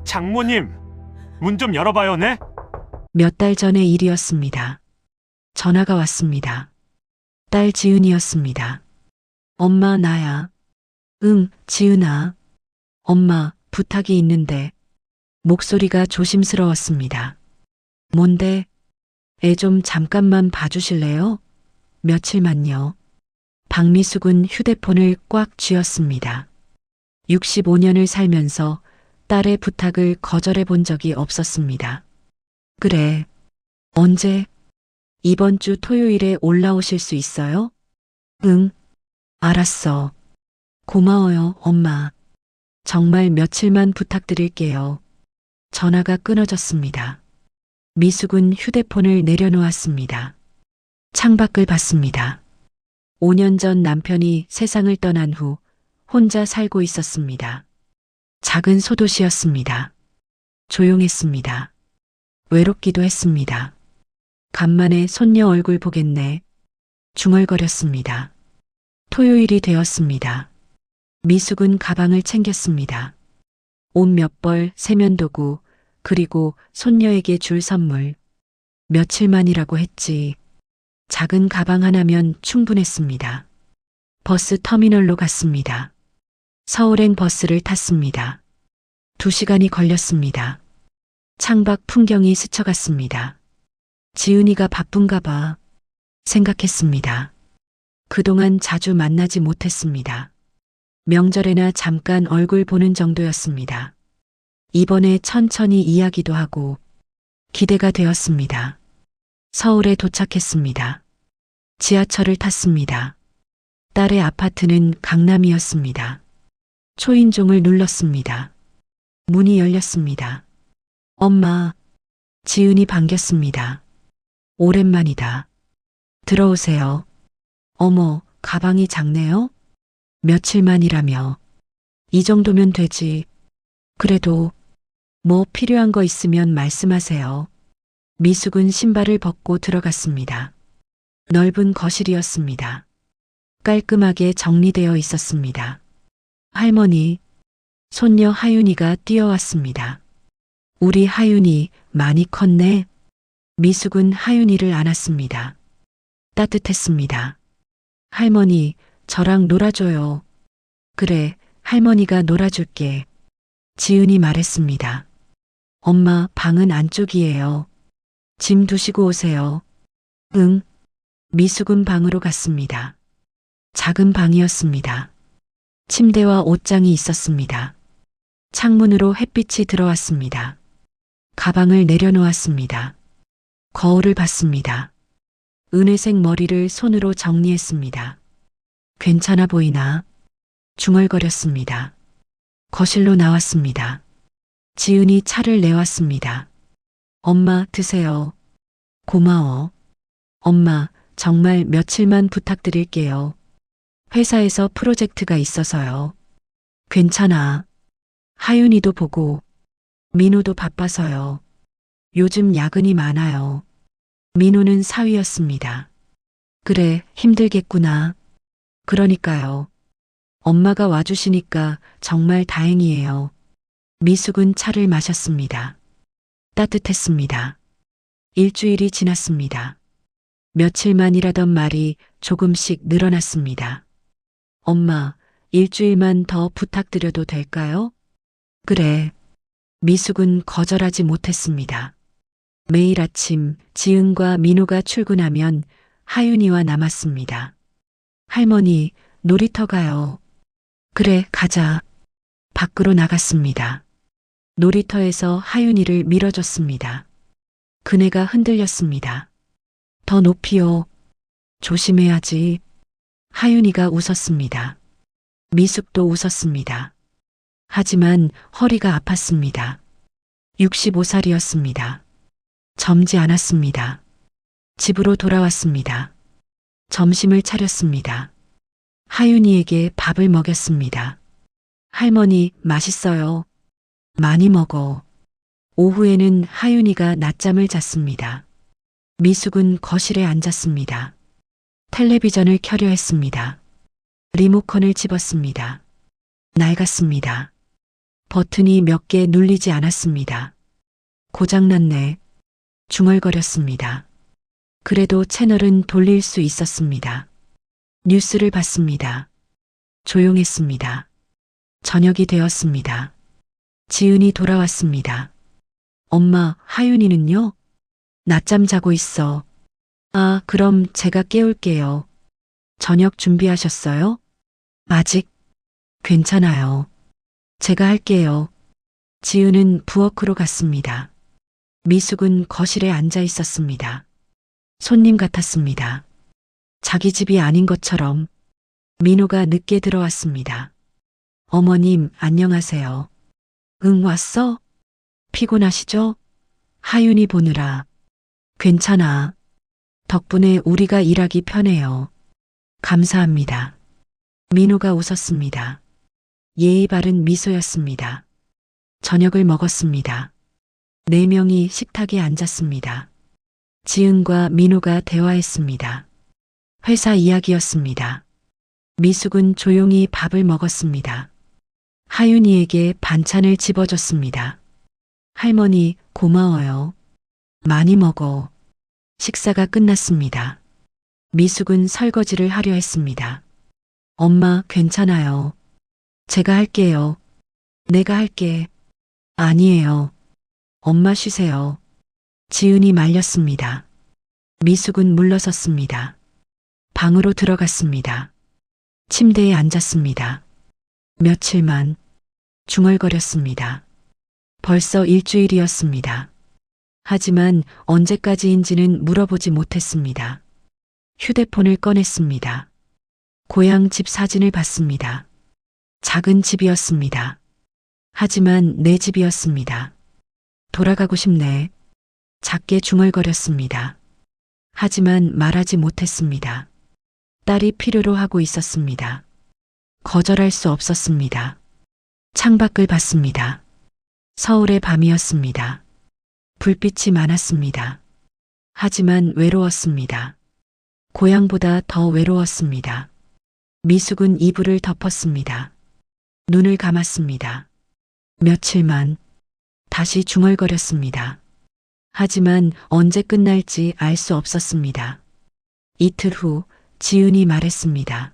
장모님, 문 좀 열어봐요, 네? 몇 달 전의 일이었습니다. 전화가 왔습니다. 딸 지은이었습니다. 엄마, 나야. 응, 지은아. 엄마, 부탁이 있는데. 목소리가 조심스러웠습니다. 뭔데? 애 좀 잠깐만 봐주실래요? 며칠만요. 박미숙은 휴대폰을 꽉 쥐었습니다. 65년을 살면서 딸의 부탁을 거절해 본 적이 없었습니다. 그래. 언제? 이번 주 토요일에 올라오실 수 있어요? 응. 알았어. 고마워요, 엄마. 정말 며칠만 부탁드릴게요. 전화가 끊어졌습니다. 미숙은 휴대폰을 내려놓았습니다. 창밖을 봤습니다. 5년 전 남편이 세상을 떠난 후 혼자 살고 있었습니다. 작은 소도시였습니다. 조용했습니다. 외롭기도 했습니다. 간만에 손녀 얼굴 보겠네. 중얼거렸습니다. 토요일이 되었습니다. 미숙은 가방을 챙겼습니다. 옷 몇 벌, 세면도구, 그리고 손녀에게 줄 선물. 며칠만이라고 했지. 작은 가방 하나면 충분했습니다. 버스 터미널로 갔습니다. 서울행 버스를 탔습니다. 2시간이 걸렸습니다. 창밖 풍경이 스쳐갔습니다. 지은이가 바쁜가 봐 생각했습니다. 그동안 자주 만나지 못했습니다. 명절에나 잠깐 얼굴 보는 정도였습니다. 이번에 천천히 이야기도 하고 기대가 되었습니다. 서울에 도착했습니다. 지하철을 탔습니다. 딸의 아파트는 강남이었습니다. 초인종을 눌렀습니다. 문이 열렸습니다. 엄마, 지은이 반겼습니다. 오랜만이다. 들어오세요. 어머, 가방이 작네요? 며칠만이라며. 이 정도면 되지. 그래도 뭐 필요한 거 있으면 말씀하세요. 미숙은 신발을 벗고 들어갔습니다. 넓은 거실이었습니다. 깔끔하게 정리되어 있었습니다. 할머니, 손녀 하윤이가 뛰어왔습니다. 우리 하윤이 많이 컸네. 미숙은 하윤이를 안았습니다. 따뜻했습니다. 할머니, 저랑 놀아줘요. 그래, 할머니가 놀아줄게. 지은이 말했습니다. 엄마, 방은 안쪽이에요. 짐 두시고 오세요. 응. 미숙은 방으로 갔습니다. 작은 방이었습니다. 침대와 옷장이 있었습니다. 창문으로 햇빛이 들어왔습니다. 가방을 내려놓았습니다. 거울을 봤습니다. 은회색 머리를 손으로 정리했습니다. 괜찮아 보이나? 중얼거렸습니다. 거실로 나왔습니다. 지은이 차를 내왔습니다. 엄마, 드세요. 고마워. 엄마, 정말 며칠만 부탁드릴게요. 회사에서 프로젝트가 있어서요. 괜찮아. 하윤이도 보고, 민호도 바빠서요. 요즘 야근이 많아요. 민호는 사위였습니다. 그래, 힘들겠구나. 그러니까요. 엄마가 와주시니까 정말 다행이에요. 미숙은 차를 마셨습니다. 따뜻했습니다. 일주일이 지났습니다. 며칠만이라던 말이 조금씩 늘어났습니다. 엄마, 일주일만 더 부탁드려도 될까요? 그래. 미숙은 거절하지 못했습니다. 매일 아침 지은과 민호가 출근하면 하윤이와 남았습니다. 할머니, 놀이터 가요. 그래, 가자. 밖으로 나갔습니다. 놀이터에서 하윤이를 밀어줬습니다. 그네가 흔들렸습니다. 더 높이요. 조심해야지. 하윤이가 웃었습니다. 미숙도 웃었습니다. 하지만 허리가 아팠습니다. 65살이었습니다. 젊지 않았습니다. 집으로 돌아왔습니다. 점심을 차렸습니다. 하윤이에게 밥을 먹였습니다. 할머니, 맛있어요. 많이 먹어. 오후에는 하윤이가 낮잠을 잤습니다. 미숙은 거실에 앉았습니다. 텔레비전을 켜려 했습니다. 리모컨을 집었습니다. 낡았습니다. 버튼이 몇 개 눌리지 않았습니다. 고장났네. 중얼거렸습니다. 그래도 채널은 돌릴 수 있었습니다. 뉴스를 봤습니다. 조용했습니다. 저녁이 되었습니다. 지은이 돌아왔습니다. 엄마, 하윤이는요? 낮잠 자고 있어. 아, 그럼 제가 깨울게요. 저녁 준비하셨어요? 아직? 괜찮아요. 제가 할게요. 지은은 부엌으로 갔습니다. 미숙은 거실에 앉아 있었습니다. 손님 같았습니다. 자기 집이 아닌 것처럼. 민호가 늦게 들어왔습니다. 어머님, 안녕하세요. 응, 왔어? 피곤하시죠? 하윤이 보느라. 괜찮아. 덕분에 우리가 일하기 편해요. 감사합니다. 민호가 웃었습니다. 예의 바른 미소였습니다. 저녁을 먹었습니다. 4명이 식탁에 앉았습니다. 지은과 민호가 대화했습니다. 회사 이야기였습니다. 미숙은 조용히 밥을 먹었습니다. 하윤이에게 반찬을 집어줬습니다. 할머니, 고마워요. 많이 먹어. 식사가 끝났습니다. 미숙은 설거지를 하려 했습니다. 엄마, 괜찮아요. 제가 할게요. 내가 할게. 아니에요. 엄마 쉬세요. 지은이 말렸습니다. 미숙은 물러섰습니다. 방으로 들어갔습니다. 침대에 앉았습니다. 며칠만 중얼거렸습니다. 벌써 일주일이었습니다. 하지만 언제까지인지는 물어보지 못했습니다. 휴대폰을 꺼냈습니다. 고향 집 사진을 봤습니다. 작은 집이었습니다. 하지만 내 집이었습니다. 돌아가고 싶네. 작게 중얼거렸습니다. 하지만 말하지 못했습니다. 딸이 필요로 하고 있었습니다. 거절할 수 없었습니다. 창밖을 봤습니다. 서울의 밤이었습니다. 불빛이 많았습니다. 하지만 외로웠습니다. 고향보다 더 외로웠습니다. 미숙은 이불을 덮었습니다. 눈을 감았습니다. 며칠만 다시 중얼거렸습니다. 하지만 언제 끝날지 알 수 없었습니다. 이틀 후 지은이 말했습니다.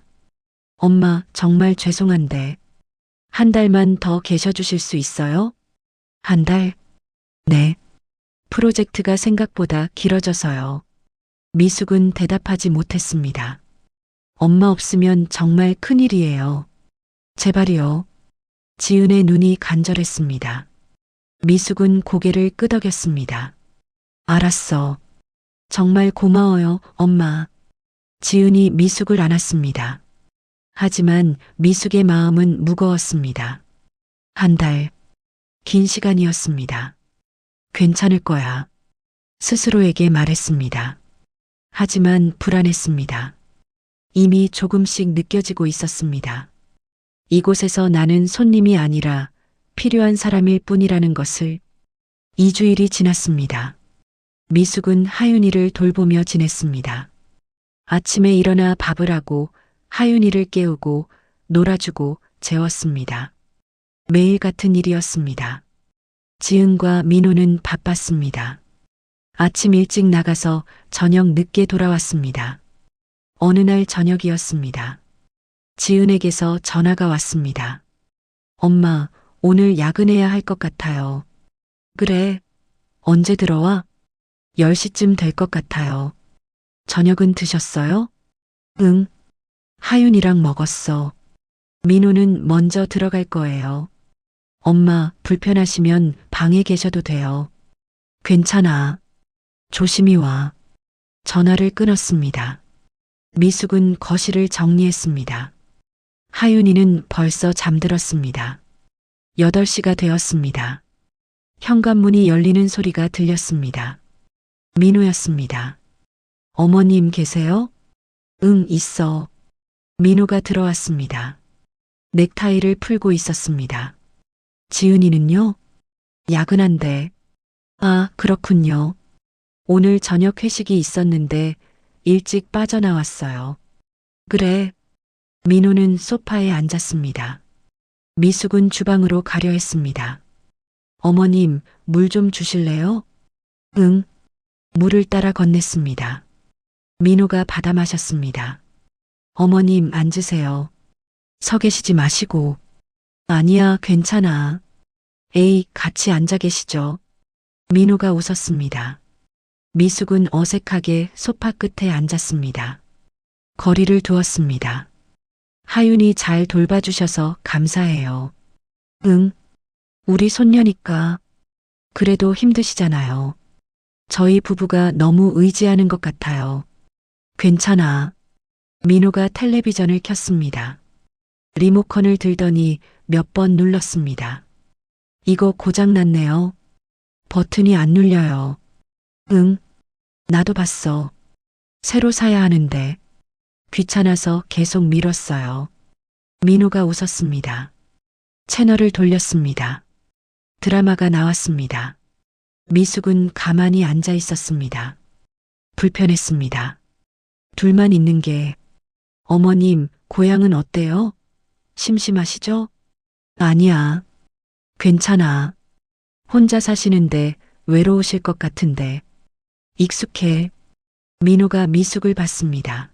엄마, 정말 죄송한데 한 달만 더 계셔주실 수 있어요? 한 달? 네. 프로젝트가 생각보다 길어져서요. 미숙은 대답하지 못했습니다. 엄마 없으면 정말 큰일이에요. 제발이요. 지은의 눈이 간절했습니다. 미숙은 고개를 끄덕였습니다. 알았어. 정말 고마워요, 엄마. 지은이 미숙을 안았습니다. 하지만 미숙의 마음은 무거웠습니다. 한 달, 긴 시간이었습니다. 괜찮을 거야. 스스로에게 말했습니다. 하지만 불안했습니다. 이미 조금씩 느껴지고 있었습니다. 이곳에서 나는 손님이 아니라 필요한 사람일 뿐이라는 것을. 2주일이 지났습니다. 미숙은 하윤이를 돌보며 지냈습니다. 아침에 일어나 밥을 하고 하윤이를 깨우고 놀아주고 재웠습니다. 매일 같은 일이었습니다. 지은과 민호는 바빴습니다. 아침 일찍 나가서 저녁 늦게 돌아왔습니다. 어느 날 저녁이었습니다. 지은에게서 전화가 왔습니다. 엄마, 오늘 야근해야 할 것 같아요. 그래. 언제 들어와? 10시쯤 될 것 같아요. 저녁은 드셨어요? 응. 하윤이랑 먹었어. 민호는 먼저 들어갈 거예요. 엄마, 불편하시면 방에 계셔도 돼요. 괜찮아. 조심히 와. 전화를 끊었습니다. 미숙은 거실을 정리했습니다. 하윤이는 벌써 잠들었습니다. 8시가 되었습니다. 현관문이 열리는 소리가 들렸습니다. 민호였습니다. 어머님 계세요? 응, 있어. 민호가 들어왔습니다. 넥타이를 풀고 있었습니다. 지은이는요? 야근한데. 아, 그렇군요. 오늘 저녁 회식이 있었는데 일찍 빠져나왔어요. 그래. 민호는 소파에 앉았습니다. 미숙은 주방으로 가려 했습니다. 어머님, 물 좀 주실래요? 응. 물을 따라 건넸습니다. 민호가 받아 마셨습니다. 어머님, 앉으세요. 서 계시지 마시고. 아니야, 괜찮아. 에이, 같이 앉아 계시죠. 민호가 웃었습니다. 미숙은 어색하게 소파 끝에 앉았습니다. 거리를 두었습니다. 하윤이 잘 돌봐주셔서 감사해요. 응, 우리 손녀니까. 그래도 힘드시잖아요. 저희 부부가 너무 의지하는 것 같아요. 괜찮아. 민호가 텔레비전을 켰습니다. 리모컨을 들더니 몇 번 눌렀습니다. 이거 고장났네요. 버튼이 안 눌려요. 응, 나도 봤어. 새로 사야 하는데. 귀찮아서 계속 미뤘어요. 민호가 웃었습니다. 채널을 돌렸습니다. 드라마가 나왔습니다. 미숙은 가만히 앉아 있었습니다. 불편했습니다. 둘만 있는 게, 어머님, 고향은 어때요? 심심하시죠? 아니야. 괜찮아. 혼자 사시는데 외로우실 것 같은데. 익숙해. 민호가 미숙을 봤습니다.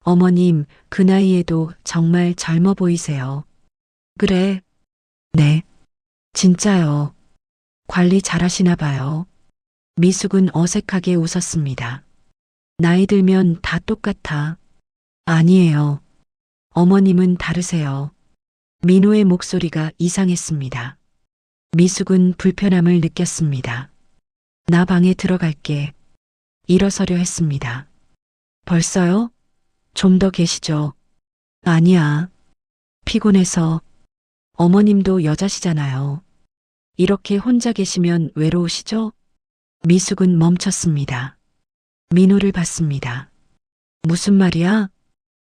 어머님, 그 나이에도 정말 젊어 보이세요. 그래. 네. 진짜요. 관리 잘하시나 봐요. 미숙은 어색하게 웃었습니다. 나이 들면 다 똑같아. 아니에요. 어머님은 다르세요. 민호의 목소리가 이상했습니다. 미숙은 불편함을 느꼈습니다. 나 방에 들어갈게. 일어서려 했습니다. 벌써요? 좀 더 계시죠? 아니야. 피곤해서. 어머님도 여자시잖아요. 이렇게 혼자 계시면 외로우시죠? 미숙은 멈췄습니다. 민호를 봤습니다. 무슨 말이야?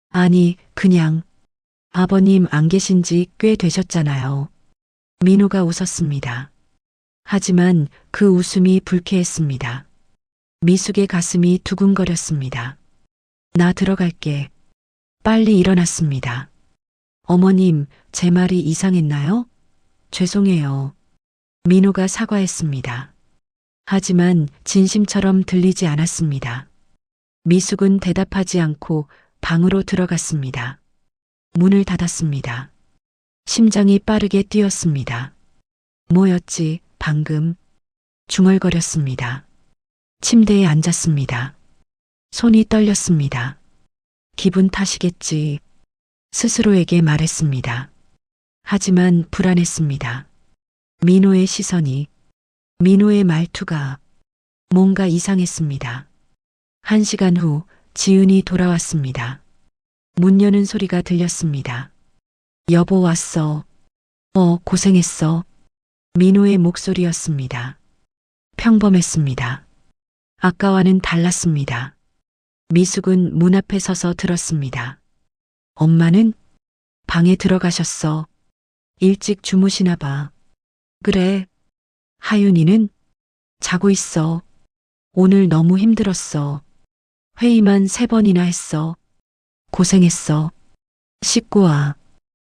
아니, 그냥. 아버님 안 계신 지 꽤 되셨잖아요. 민호가 웃었습니다. 하지만 그 웃음이 불쾌했습니다. 미숙의 가슴이 두근거렸습니다. 나 들어갈게. 빨리 일어났습니다. 어머님, 제 말이 이상했나요? 죄송해요. 민호가 사과했습니다. 하지만 진심처럼 들리지 않았습니다. 미숙은 대답하지 않고 방으로 들어갔습니다. 문을 닫았습니다. 심장이 빠르게 뛰었습니다. 뭐였지, 방금? 중얼거렸습니다. 침대에 앉았습니다. 손이 떨렸습니다. 기분 탓이겠지. 스스로에게 말했습니다. 하지만 불안했습니다. 민호의 시선이, 민호의 말투가 뭔가 이상했습니다. 1시간 후 지은이 돌아왔습니다. 문 여는 소리가 들렸습니다. 여보 왔어. 고생했어. 민호의 목소리였습니다. 평범했습니다. 아까와는 달랐습니다. 미숙은 문 앞에 서서 들었습니다. 엄마는 방에 들어가셨어. 일찍 주무시나 봐. 그래. 하윤이는 자고 있어. 오늘 너무 힘들었어. 회의만 3번이나 했어. 고생했어. 씻고 와.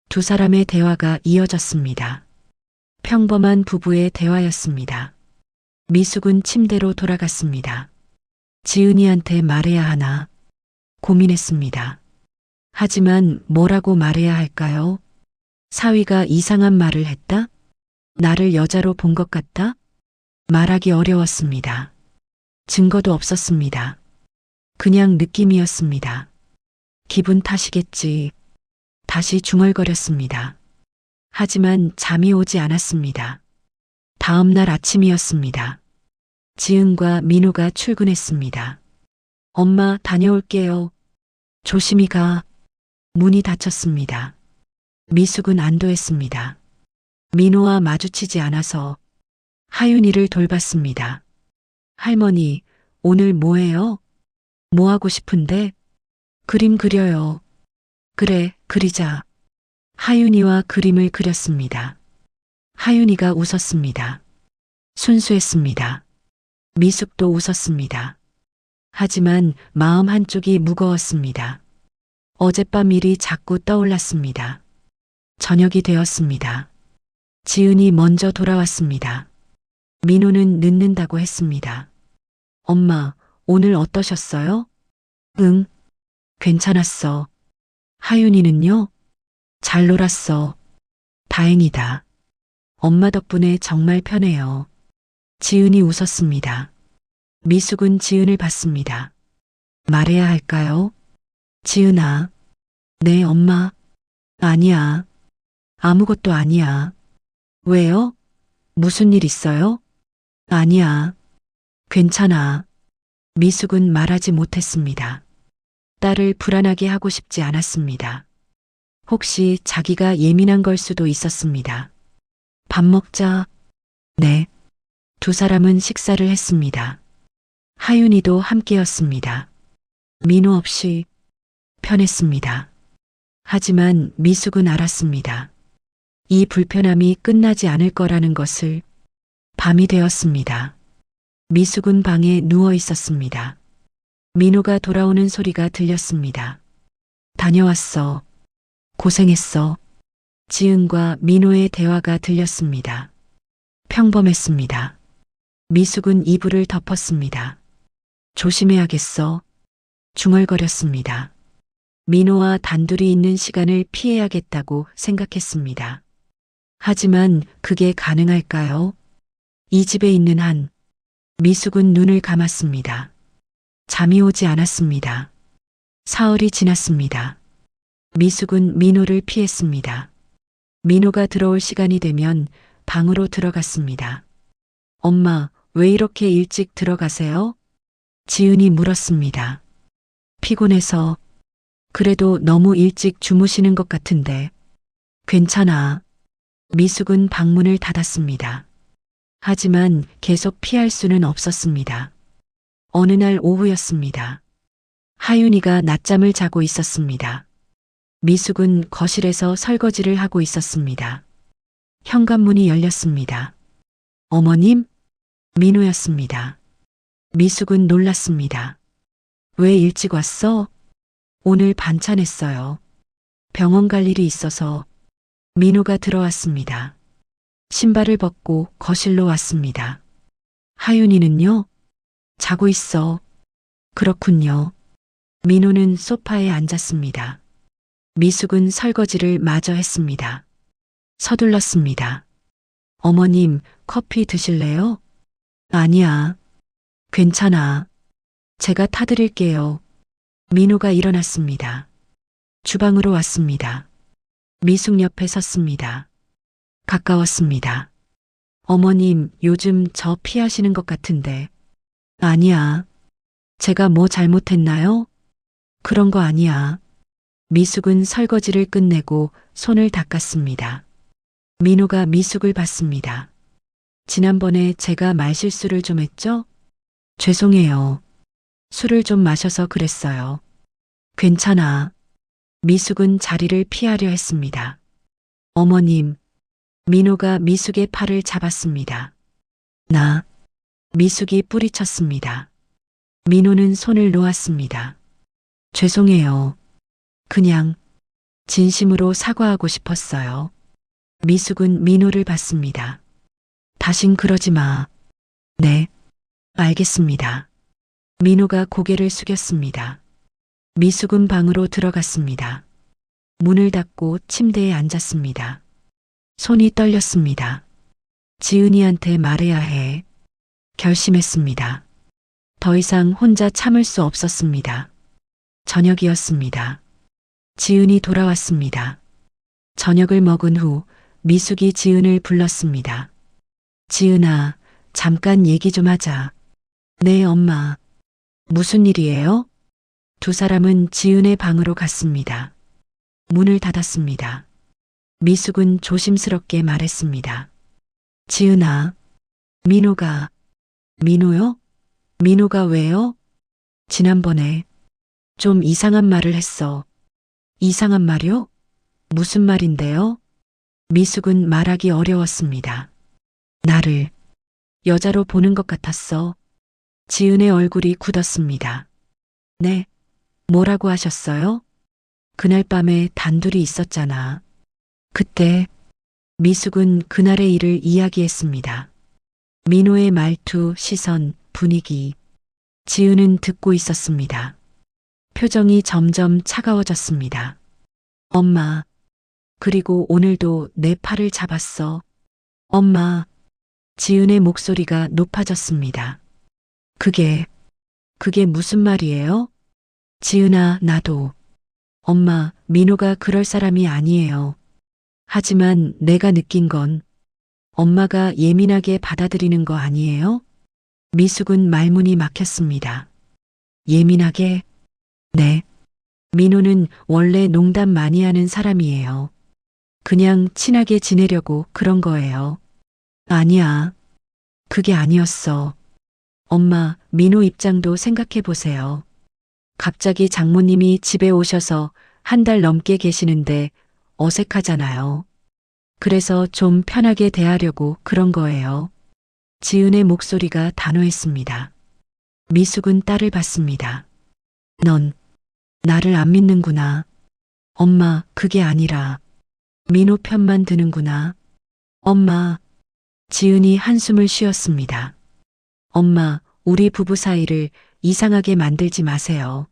두 사람의 대화가 이어졌습니다. 평범한 부부의 대화였습니다. 미숙은 침대로 돌아갔습니다. 지은이한테 말해야 하나 고민했습니다. 하지만 뭐라고 말해야 할까요? 사위가 이상한 말을 했다? 나를 여자로 본 것 같다? 말하기 어려웠습니다. 증거도 없었습니다. 그냥 느낌이었습니다. 기분 탓이겠지. 다시 중얼거렸습니다. 하지만 잠이 오지 않았습니다. 다음 날 아침이었습니다. 지은과 민호가 출근했습니다. 엄마, 다녀올게요. 조심히 가. 문이 닫혔습니다. 미숙은 안도했습니다. 민호와 마주치지 않아서 하윤이를 돌봤습니다. 할머니, 오늘 뭐해요? 뭐 하고 싶은데? 그림 그려요. 그래, 그리자. 하윤이와 그림을 그렸습니다. 하윤이가 웃었습니다. 순수했습니다. 미숙도 웃었습니다. 하지만 마음 한쪽이 무거웠습니다. 어젯밤 일이 자꾸 떠올랐습니다. 저녁이 되었습니다. 지은이 먼저 돌아왔습니다. 민호는 늦는다고 했습니다. 엄마, 오늘 어떠셨어요? 응, 괜찮았어. 하윤이는요? 잘 놀았어. 다행이다. 엄마 덕분에 정말 편해요. 지은이 웃었습니다. 미숙은 지은을 봤습니다. 말해야 할까요? 지은아. 네, 엄마. 아니야. 아무것도 아니야. 왜요? 무슨 일 있어요? 아니야. 괜찮아. 미숙은 말하지 못했습니다. 딸을 불안하게 하고 싶지 않았습니다. 혹시 자기가 예민한 걸 수도 있었습니다. 밥 먹자. 네. 두 사람은 식사를 했습니다. 하윤이도 함께였습니다. 민호 없이 편했습니다. 하지만 미숙은 알았습니다. 이 불편함이 끝나지 않을 거라는 것을. 밤이 되었습니다. 미숙은 방에 누워 있었습니다. 민호가 돌아오는 소리가 들렸습니다. 다녀왔어. 고생했어. 지은과 민호의 대화가 들렸습니다. 평범했습니다. 미숙은 이불을 덮었습니다. 조심해야겠어. 중얼거렸습니다. 민호와 단둘이 있는 시간을 피해야겠다고 생각했습니다. 하지만 그게 가능할까요? 이 집에 있는 한. 미숙은 눈을 감았습니다. 잠이 오지 않았습니다. 사흘이 지났습니다. 미숙은 민호를 피했습니다. 민호가 들어올 시간이 되면 방으로 들어갔습니다. 엄마, 왜 이렇게 일찍 들어가세요? 지은이 물었습니다. 피곤해서. 그래도 너무 일찍 주무시는 것 같은데. 괜찮아. 미숙은 방문을 닫았습니다. 하지만 계속 피할 수는 없었습니다. 어느 날 오후였습니다. 하윤이가 낮잠을 자고 있었습니다. 미숙은 거실에서 설거지를 하고 있었습니다. 현관문이 열렸습니다. 어머님? 민호였습니다. 미숙은 놀랐습니다. 왜 일찍 왔어? 오늘 반찬했어요. 병원 갈 일이 있어서. 민호가 들어왔습니다. 신발을 벗고 거실로 왔습니다. 하윤이는요? 자고 있어. 그렇군요. 민호는 소파에 앉았습니다. 미숙은 설거지를 마저 했습니다. 서둘렀습니다. 어머님, 커피 드실래요? 아니야. 괜찮아. 제가 타드릴게요. 민호가 일어났습니다. 주방으로 왔습니다. 미숙 옆에 섰습니다. 가까웠습니다. 어머님, 요즘 저 피하시는 것 같은데. 아니야. 제가 뭐 잘못했나요? 그런 거 아니야. 미숙은 설거지를 끝내고 손을 닦았습니다. 민호가 미숙을 봤습니다. 지난번에 제가 말실수를 좀 했죠? 죄송해요. 술을 좀 마셔서 그랬어요. 괜찮아. 미숙은 자리를 피하려 했습니다. 어머님. 민호가 미숙의 팔을 잡았습니다. 나. 미숙이 뿌리쳤습니다. 민호는 손을 놓았습니다. 죄송해요. 그냥 진심으로 사과하고 싶었어요. 미숙은 민호를 봤습니다. 다신 그러지 마. 네. 알겠습니다. 민호가 고개를 숙였습니다. 미숙은 방으로 들어갔습니다. 문을 닫고 침대에 앉았습니다. 손이 떨렸습니다. 지은이한테 말해야 해. 결심했습니다. 더 이상 혼자 참을 수 없었습니다. 저녁이었습니다. 지은이 돌아왔습니다. 저녁을 먹은 후 미숙이 지은을 불렀습니다. 지은아, 잠깐 얘기 좀 하자. 네, 엄마. 무슨 일이에요? 두 사람은 지은의 방으로 갔습니다. 문을 닫았습니다. 미숙은 조심스럽게 말했습니다. 지은아, 민호가. 민호요? 민호가 왜요? 지난번에 좀 이상한 말을 했어. 이상한 말이요? 무슨 말인데요? 미숙은 말하기 어려웠습니다. 나를 여자로 보는 것 같았어. 지은의 얼굴이 굳었습니다. 네, 뭐라고 하셨어요? 그날 밤에 단둘이 있었잖아. 그때 미숙은 그날의 일을 이야기했습니다. 민호의 말투, 시선, 분위기. 지은은 듣고 있었습니다. 표정이 점점 차가워졌습니다. 엄마, 그리고 오늘도 내 팔을 잡았어. 엄마, 지은의 목소리가 높아졌습니다. 그게 무슨 말이에요? 지은아, 나도. 엄마, 민호가 그럴 사람이 아니에요. 하지만 내가 느낀 건 엄마가 예민하게 받아들이는 거 아니에요? 미숙은 말문이 막혔습니다. 예민하게? 네. 민호는 원래 농담 많이 하는 사람이에요. 그냥 친하게 지내려고 그런 거예요. 아니야. 그게 아니었어. 엄마, 민호 입장도 생각해 보세요. 갑자기 장모님이 집에 오셔서 한 달 넘게 계시는데 어색하잖아요. 그래서 좀 편하게 대하려고 그런 거예요. 지은의 목소리가 단호했습니다. 미숙은 딸을 봤습니다. 넌 나를 안 믿는구나. 엄마, 그게 아니라 민호 편만 드는구나. 엄마. 지은이 한숨을 쉬었습니다. 엄마, 우리 부부 사이를 이상하게 만들지 마세요.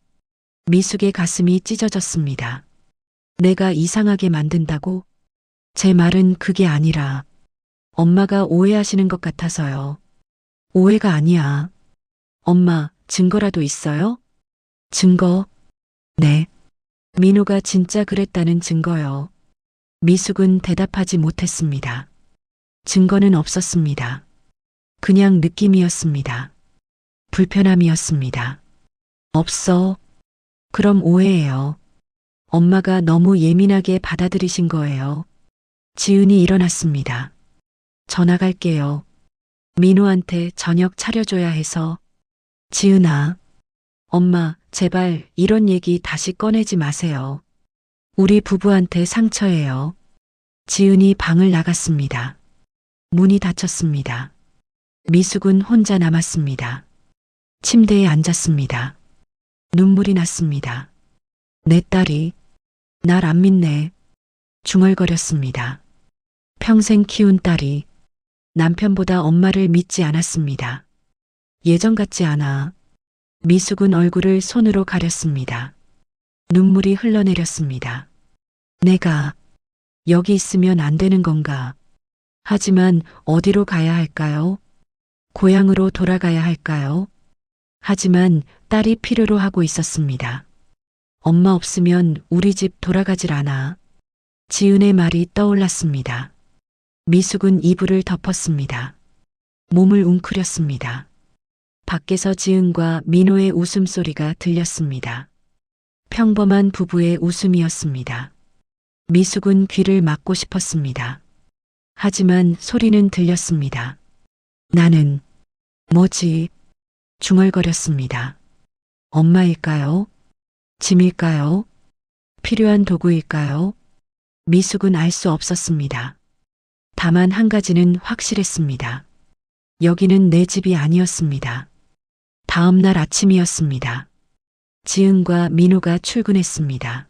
미숙의 가슴이 찢어졌습니다. 내가 이상하게 만든다고? 제 말은 그게 아니라 엄마가 오해하시는 것 같아서요. 오해가 아니야. 엄마, 증거라도 있어요? 증거? 네. 민호가 진짜 그랬다는 증거요. 미숙은 대답하지 못했습니다. 증거는 없었습니다. 그냥 느낌이었습니다. 불편함이었습니다. 없어. 그럼 오해예요. 엄마가 너무 예민하게 받아들이신 거예요. 지은이 일어났습니다. 전화 갈게요. 민호한테 저녁 차려줘야 해서. 지은아. 엄마, 제발 이런 얘기 다시 꺼내지 마세요. 우리 부부한테 상처예요. 지은이 방을 나갔습니다. 문이 닫혔습니다. 미숙은 혼자 남았습니다. 침대에 앉았습니다. 눈물이 났습니다. 내 딸이 날 안 믿네. 중얼거렸습니다. 평생 키운 딸이 남편보다 엄마를 믿지 않았습니다. 예전 같지 않아. 미숙은 얼굴을 손으로 가렸습니다. 눈물이 흘러내렸습니다. 내가 여기 있으면 안 되는 건가? 하지만 어디로 가야 할까요? 고향으로 돌아가야 할까요? 하지만 딸이 필요로 하고 있었습니다. 엄마 없으면 우리 집 돌아가질 않아. 지은의 말이 떠올랐습니다. 미숙은 이불을 덮었습니다. 몸을 웅크렸습니다. 밖에서 지은과 민호의 웃음소리가 들렸습니다. 평범한 부부의 웃음이었습니다. 미숙은 귀를 막고 싶었습니다. 하지만 소리는 들렸습니다. 나는 뭐지? 중얼거렸습니다. 엄마일까요? 짐일까요? 필요한 도구일까요? 미숙은 알 수 없었습니다. 다만 한 가지는 확실했습니다. 여기는 내 집이 아니었습니다. 다음 날 아침이었습니다. 지은과 민호가 출근했습니다.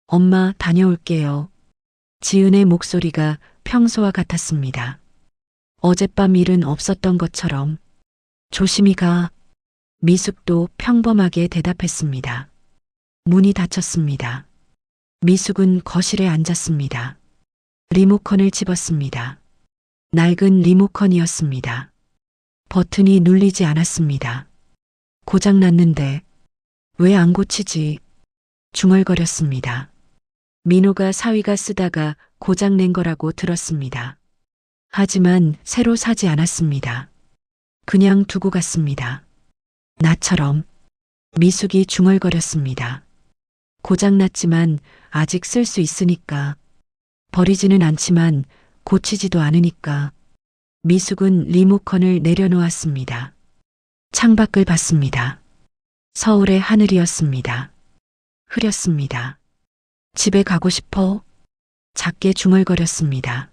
엄마, 다녀올게요. 지은의 목소리가 평소와 같았습니다. 어젯밤 일은 없었던 것처럼. 조심히 가. 미숙도 평범하게 대답했습니다. 문이 닫혔습니다. 미숙은 거실에 앉았습니다. 리모컨을 집었습니다. 낡은 리모컨이었습니다. 버튼이 눌리지 않았습니다. 고장났는데 왜 안 고치지? 중얼거렸습니다. 민호가 사위가 쓰다가 고장낸 거라고 들었습니다. 하지만 새로 사지 않았습니다. 그냥 두고 갔습니다. 나처럼. 미숙이 중얼거렸습니다. 고장났지만 아직 쓸 수 있으니까. 버리지는 않지만 고치지도 않으니까. 미숙은 리모컨을 내려놓았습니다. 창밖을 봤습니다. 서울의 하늘이었습니다. 흐렸습니다. 집에 가고 싶어? 작게 중얼거렸습니다.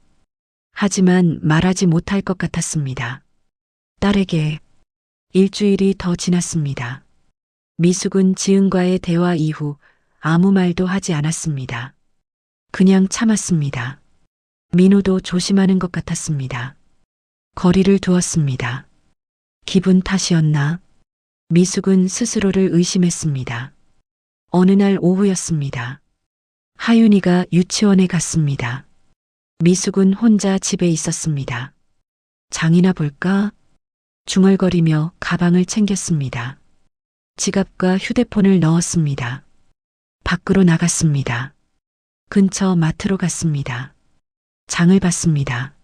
하지만 말하지 못할 것 같았습니다. 딸에게. 일주일이 더 지났습니다. 미숙은 지은과의 대화 이후 아무 말도 하지 않았습니다. 그냥 참았습니다. 민호도 조심하는 것 같았습니다. 거리를 두었습니다. 기분 탓이었나? 미숙은 스스로를 의심했습니다. 어느 날 오후였습니다. 하윤이가 유치원에 갔습니다. 미숙은 혼자 집에 있었습니다. 장이나 볼까? 중얼거리며 가방을 챙겼습니다. 지갑과 휴대폰을 넣었습니다. 밖으로 나갔습니다. 근처 마트로 갔습니다. 장을 봤습니다.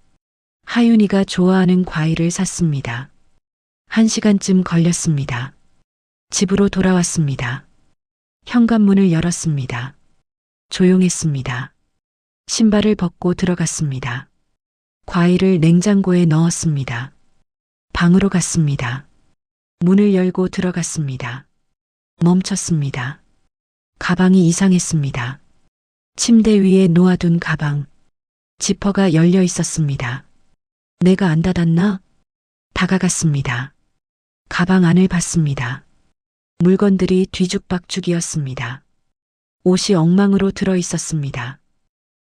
하윤이가 좋아하는 과일을 샀습니다. 1시간쯤 걸렸습니다. 집으로 돌아왔습니다. 현관문을 열었습니다. 조용했습니다. 신발을 벗고 들어갔습니다. 과일을 냉장고에 넣었습니다. 방으로 갔습니다. 문을 열고 들어갔습니다. 멈췄습니다. 가방이 이상했습니다. 침대 위에 놓아둔 가방. 지퍼가 열려 있었습니다. 내가 안 닫았나? 다가갔습니다. 가방 안을 봤습니다. 물건들이 뒤죽박죽이었습니다. 옷이 엉망으로 들어 있었습니다.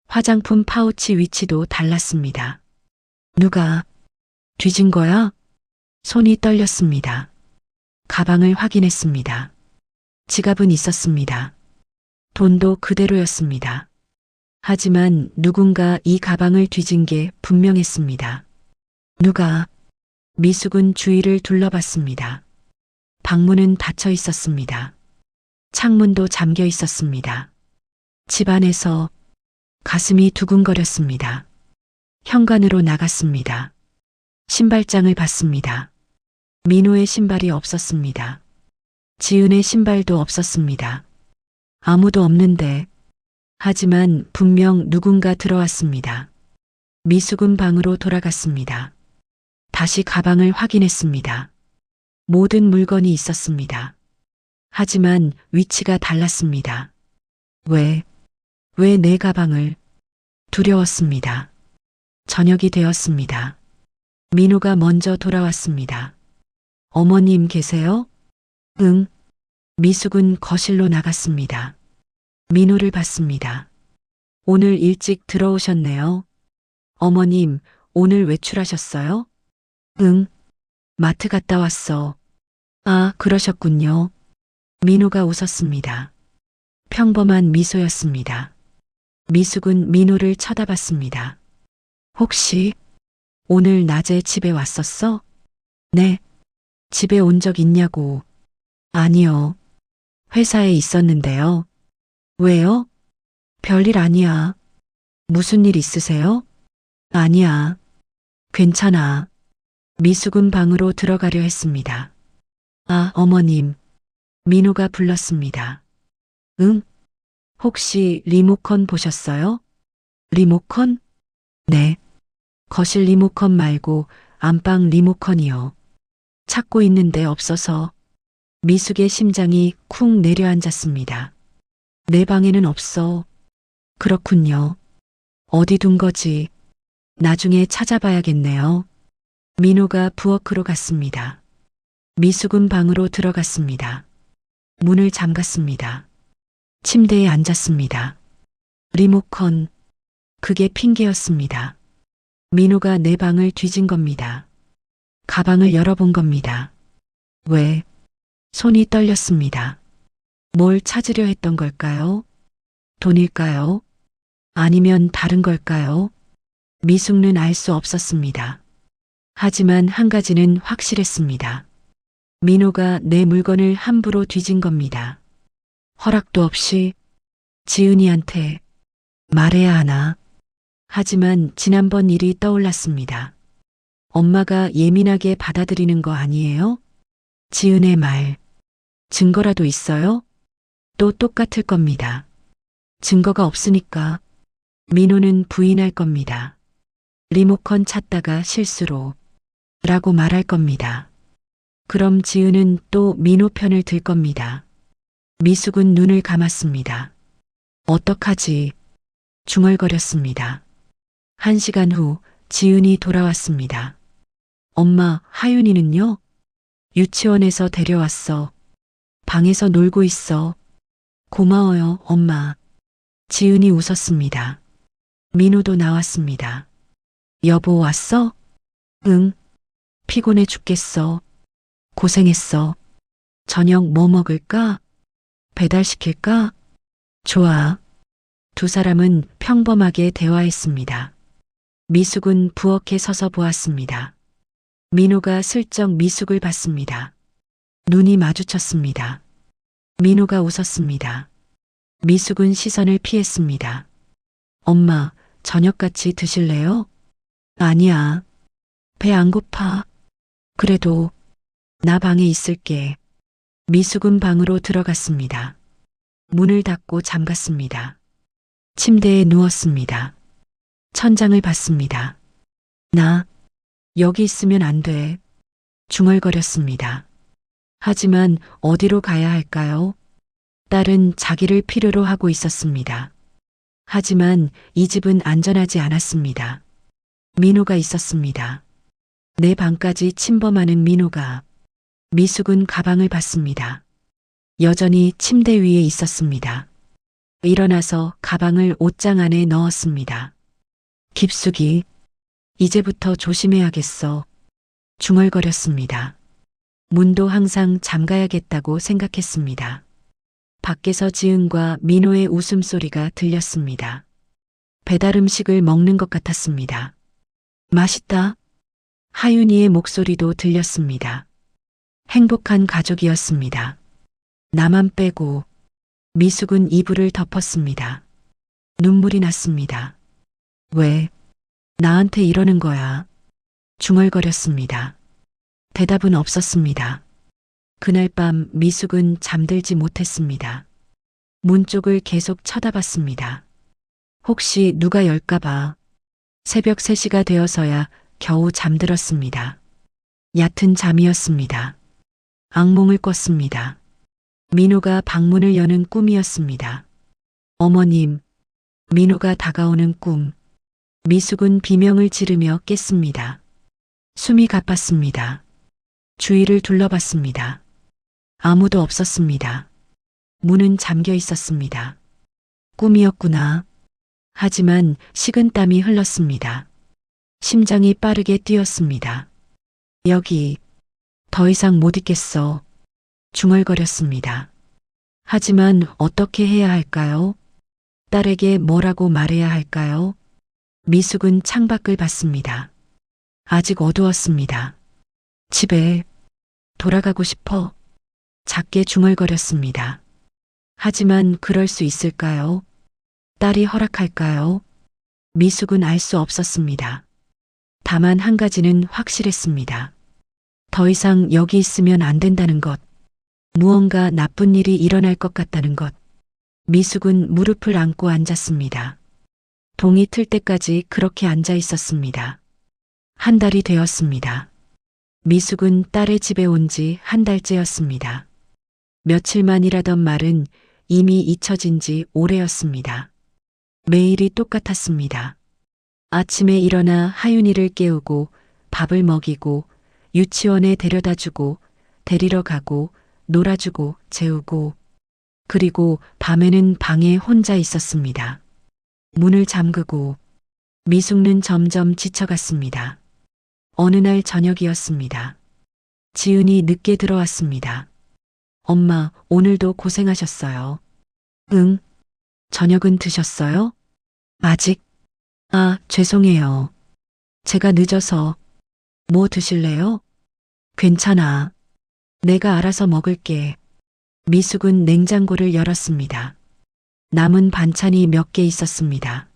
화장품 파우치 위치도 달랐습니다. 누가 뒤진 거야? 손이 떨렸습니다. 가방을 확인했습니다. 지갑은 있었습니다. 돈도 그대로였습니다. 하지만 누군가 이 가방을 뒤진 게 분명했습니다. 누가? 미숙은 주위를 둘러봤습니다. 방문은 닫혀 있었습니다. 창문도 잠겨 있었습니다. 집 안에서 가슴이 두근거렸습니다. 현관으로 나갔습니다. 신발장을 봤습니다. 민호의 신발이 없었습니다. 지은의 신발도 없었습니다. 아무도 없는데, 하지만 분명 누군가 들어왔습니다. 미숙은 방으로 돌아갔습니다. 다시 가방을 확인했습니다. 모든 물건이 있었습니다. 하지만 위치가 달랐습니다. 왜 내 가방을? 두려웠습니다. 저녁이 되었습니다. 민호가 먼저 돌아왔습니다. 어머님 계세요? 응. 미숙은 거실로 나갔습니다. 민호를 봤습니다. 오늘 일찍 들어오셨네요. 어머님, 오늘 외출하셨어요? 응. 마트 갔다 왔어. 아, 그러셨군요. 민호가 웃었습니다. 평범한 미소였습니다. 미숙은 민호를 쳐다봤습니다. 혹시 오늘 낮에 집에 왔었어? 네. 집에 온 적 있냐고. 아니요. 회사에 있었는데요. 왜요? 별일 아니야. 무슨 일 있으세요? 아니야. 괜찮아. 미숙은 방으로 들어가려 했습니다. 아, 어머님. 민호가 불렀습니다. 응? 혹시 리모컨 보셨어요? 리모컨? 네. 거실 리모컨 말고 안방 리모컨이요. 찾고 있는데 없어서. 미숙의 심장이 쿵 내려앉았습니다. 내 방에는 없어. 그렇군요. 어디 둔 거지? 나중에 찾아봐야겠네요. 민호가 부엌으로 갔습니다. 미숙은 방으로 들어갔습니다. 문을 잠갔습니다. 침대에 앉았습니다. 리모컨, 그게 핑계였습니다. 민호가 내 방을 뒤진 겁니다. 가방을 열어본 겁니다. 왜? 손이 떨렸습니다. 뭘 찾으려 했던 걸까요? 돈일까요? 아니면 다른 걸까요? 미숙는 알 수 없었습니다. 하지만 한 가지는 확실했습니다. 민호가 내 물건을 함부로 뒤진 겁니다. 허락도 없이 지은이한테 말해야 하나. 하지만 지난번 일이 떠올랐습니다. 엄마가 예민하게 받아들이는 거 아니에요? 지은의 말. 증거라도 있어요? 또 똑같을 겁니다. 증거가 없으니까 민호는 부인할 겁니다. 리모컨 찾다가 실수로 라고 말할 겁니다. 그럼 지은은 또 민호 편을 들 겁니다. 미숙은 눈을 감았습니다. 어떡하지? 중얼거렸습니다. 1시간 후 지은이 돌아왔습니다. 엄마, 하윤이는요? 유치원에서 데려왔어. 방에서 놀고 있어. 고마워요, 엄마. 지은이 웃었습니다. 민호도 나왔습니다. 여보 왔어? 응. 피곤해 죽겠어. 고생했어. 저녁 뭐 먹을까? 배달시킬까? 좋아. 두 사람은 평범하게 대화했습니다. 미숙은 부엌에 서서 보았습니다. 민호가 슬쩍 미숙을 봤습니다. 눈이 마주쳤습니다. 민호가 웃었습니다. 미숙은 시선을 피했습니다. 엄마, 저녁 같이 드실래요? 아니야. 배 안 고파. 그래도 나 방에 있을게. 미숙은 방으로 들어갔습니다. 문을 닫고 잠갔습니다. 침대에 누웠습니다. 천장을 봤습니다. 나 여기 있으면 안 돼. 중얼거렸습니다. 하지만 어디로 가야 할까요? 딸은 자기를 필요로 하고 있었습니다. 하지만 이 집은 안전하지 않았습니다. 민호가 있었습니다. 내 방까지 침범하는 민호가. 미숙은 가방을 봤습니다. 여전히 침대 위에 있었습니다. 일어나서 가방을 옷장 안에 넣었습니다. 깊숙이 이제부터 조심해야겠어. 중얼거렸습니다. 문도 항상 잠가야겠다고 생각했습니다. 밖에서 지은과 민호의 웃음소리가 들렸습니다. 배달 음식을 먹는 것 같았습니다. 맛있다. 하윤이의 목소리도 들렸습니다. 행복한 가족이었습니다. 나만 빼고. 미숙은 이불을 덮었습니다. 눈물이 났습니다. 왜 나한테 이러는 거야? 중얼거렸습니다. 대답은 없었습니다. 그날 밤 미숙은 잠들지 못했습니다. 문 쪽을 계속 쳐다봤습니다. 혹시 누가 열까봐. 새벽 3시가 되어서야 겨우 잠들었습니다. 얕은 잠이었습니다. 악몽을 꿨습니다. 민호가 방문을 여는 꿈이었습니다. 어머님, 민호가 다가오는 꿈. 미숙은 비명을 지르며 깼습니다. 숨이 가팠습니다. 주위를 둘러봤습니다. 아무도 없었습니다. 문은 잠겨 있었습니다. 꿈이었구나. 하지만 식은땀이 흘렀습니다. 심장이 빠르게 뛰었습니다. 여기 더 이상 못 있겠어. 중얼거렸습니다. 하지만 어떻게 해야 할까요? 딸에게 뭐라고 말해야 할까요? 미숙은 창밖을 봤습니다. 아직 어두웠습니다. 집에 돌아가고 싶어. 작게 중얼거렸습니다. 하지만 그럴 수 있을까요? 딸이 허락할까요? 미숙은 알 수 없었습니다. 다만 한 가지는 확실했습니다. 더 이상 여기 있으면 안 된다는 것. 무언가 나쁜 일이 일어날 것 같다는 것. 미숙은 무릎을 안고 앉았습니다. 동이 틀 때까지 그렇게 앉아 있었습니다. 한 달이 되었습니다. 미숙은 딸의 집에 온 지 한 달째였습니다. 며칠만이라던 말은 이미 잊혀진 지 오래였습니다. 매일이 똑같았습니다. 아침에 일어나 하윤이를 깨우고 밥을 먹이고 유치원에 데려다주고 데리러 가고 놀아주고 재우고 그리고 밤에는 방에 혼자 있었습니다. 문을 잠그고 미숙는 점점 지쳐갔습니다. 어느 날 저녁이었습니다. 지은이 늦게 들어왔습니다. 엄마, 오늘도 고생하셨어요. 응. 저녁은 드셨어요? 아직? 아, 죄송해요. 제가 늦어서. 뭐 드실래요? 괜찮아. 내가 알아서 먹을게. 미숙은 냉장고를 열었습니다. 남은 반찬이 몇 개 있었습니다.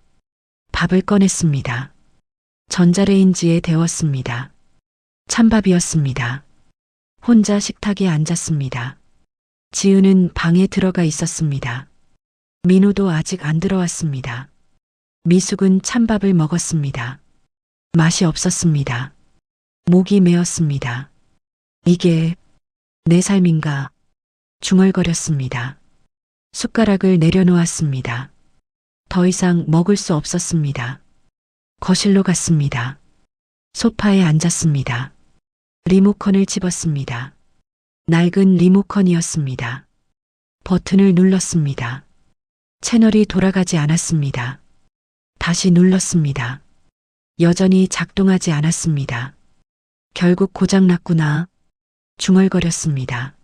밥을 꺼냈습니다. 전자레인지에 데웠습니다. 찬밥이었습니다. 혼자 식탁에 앉았습니다. 지은은 방에 들어가 있었습니다. 민호도 아직 안 들어왔습니다. 미숙은 찬밥을 먹었습니다. 맛이 없었습니다. 목이 메었습니다. 이게 내 삶인가? 중얼거렸습니다. 숟가락을 내려놓았습니다. 더 이상 먹을 수 없었습니다. 거실로 갔습니다. 소파에 앉았습니다. 리모컨을 집었습니다. 낡은 리모컨이었습니다. 버튼을 눌렀습니다. 채널이 돌아가지 않았습니다. 다시 눌렀습니다. 여전히 작동하지 않았습니다. 결국 고장났구나. 중얼거렸습니다.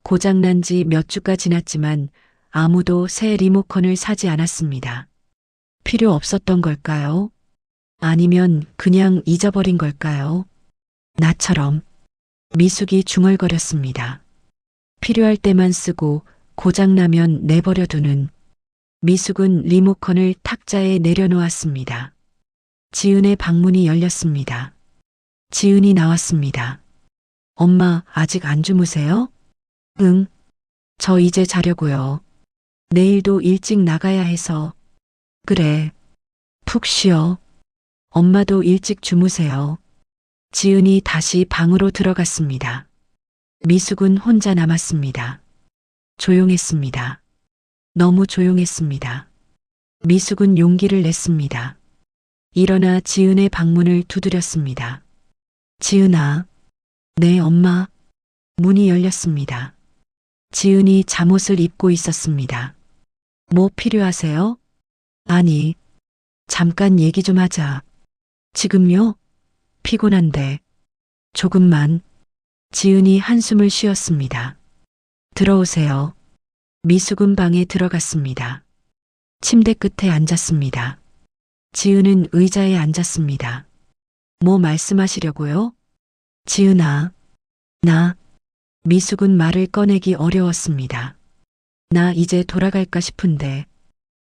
고장난 지 몇 주가 지났지만 아무도 새 리모컨을 사지 않았습니다. 필요 없었던 걸까요? 아니면 그냥 잊어버린 걸까요? 나처럼. 미숙이 중얼거렸습니다. 필요할 때만 쓰고 고장나면 내버려 두는. 미숙은 리모컨을 탁자에 내려놓았습니다. 지은의 방문이 열렸습니다. 지은이 나왔습니다. 엄마, 아직 안 주무세요? 응. 저 이제 자려고요. 내일도 일찍 나가야 해서. 그래. 푹 쉬어. 엄마도 일찍 주무세요. 지은이 다시 방으로 들어갔습니다. 미숙은 혼자 남았습니다. 조용했습니다. 너무 조용했습니다. 미숙은 용기를 냈습니다. 일어나 지은의 방문을 두드렸습니다. 지은아. 네, 엄마. 문이 열렸습니다. 지은이 잠옷을 입고 있었습니다. 뭐 필요하세요? 아니, 잠깐 얘기 좀 하자. 지금요? 피곤한데. 조금만. 지은이 한숨을 쉬었습니다. 들어오세요. 미숙은 방에 들어갔습니다. 침대 끝에 앉았습니다. 지은은 의자에 앉았습니다. 뭐 말씀하시려고요? 지은아. 나. 미숙은 말을 꺼내기 어려웠습니다. 나 이제 돌아갈까 싶은데.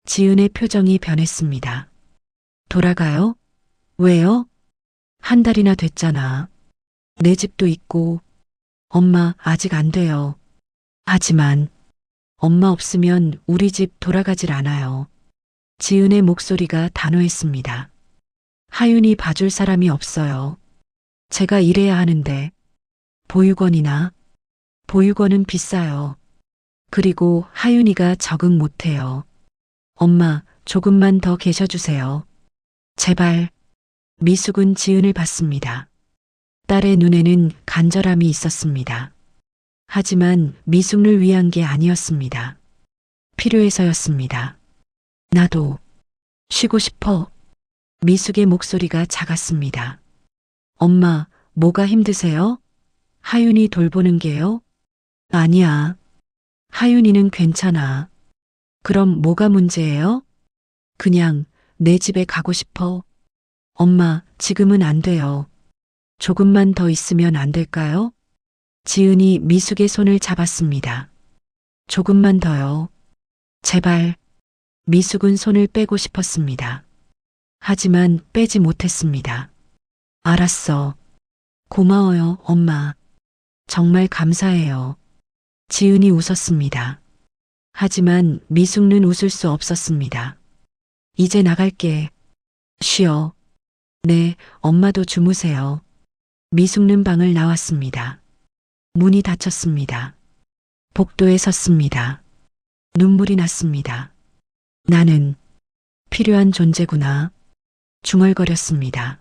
지은의 표정이 변했습니다. 돌아가요? 왜요? 한 달이나 됐잖아. 내 집도 있고. 엄마, 아직 안 돼요. 하지만 엄마 없으면 우리 집 돌아가질 않아요. 지은의 목소리가 단호했습니다. 하윤이 봐줄 사람이 없어요. 제가 일해야 하는데. 보육원이나. 보육원은 비싸요. 그리고 하윤이가 적응 못해요. 엄마, 조금만 더 계셔주세요. 제발. 미숙은 지은을 봤습니다. 딸의 눈에는 간절함이 있었습니다. 하지만 미숙을 위한 게 아니었습니다. 필요해서였습니다. 나도 쉬고 싶어. 미숙의 목소리가 작았습니다. 엄마, 뭐가 힘드세요? 하윤이 돌보는 게요? 아니야. 하윤이는 괜찮아. 그럼 뭐가 문제예요? 그냥 내 집에 가고 싶어. 엄마, 지금은 안 돼요. 조금만 더 있으면 안 될까요? 지은이 미숙의 손을 잡았습니다. 조금만 더요. 제발. 미숙은 손을 빼고 싶었습니다. 하지만 빼지 못했습니다. 알았어. 고마워요, 엄마. 정말 감사해요. 지은이 웃었습니다. 하지만 미숙는 웃을 수 없었습니다. 이제 나갈게. 쉬어. 네, 엄마도 주무세요. 미숙는 방을 나왔습니다. 문이 닫혔습니다. 복도에 섰습니다. 눈물이 났습니다. 나는 필요한 존재구나. 중얼거렸습니다.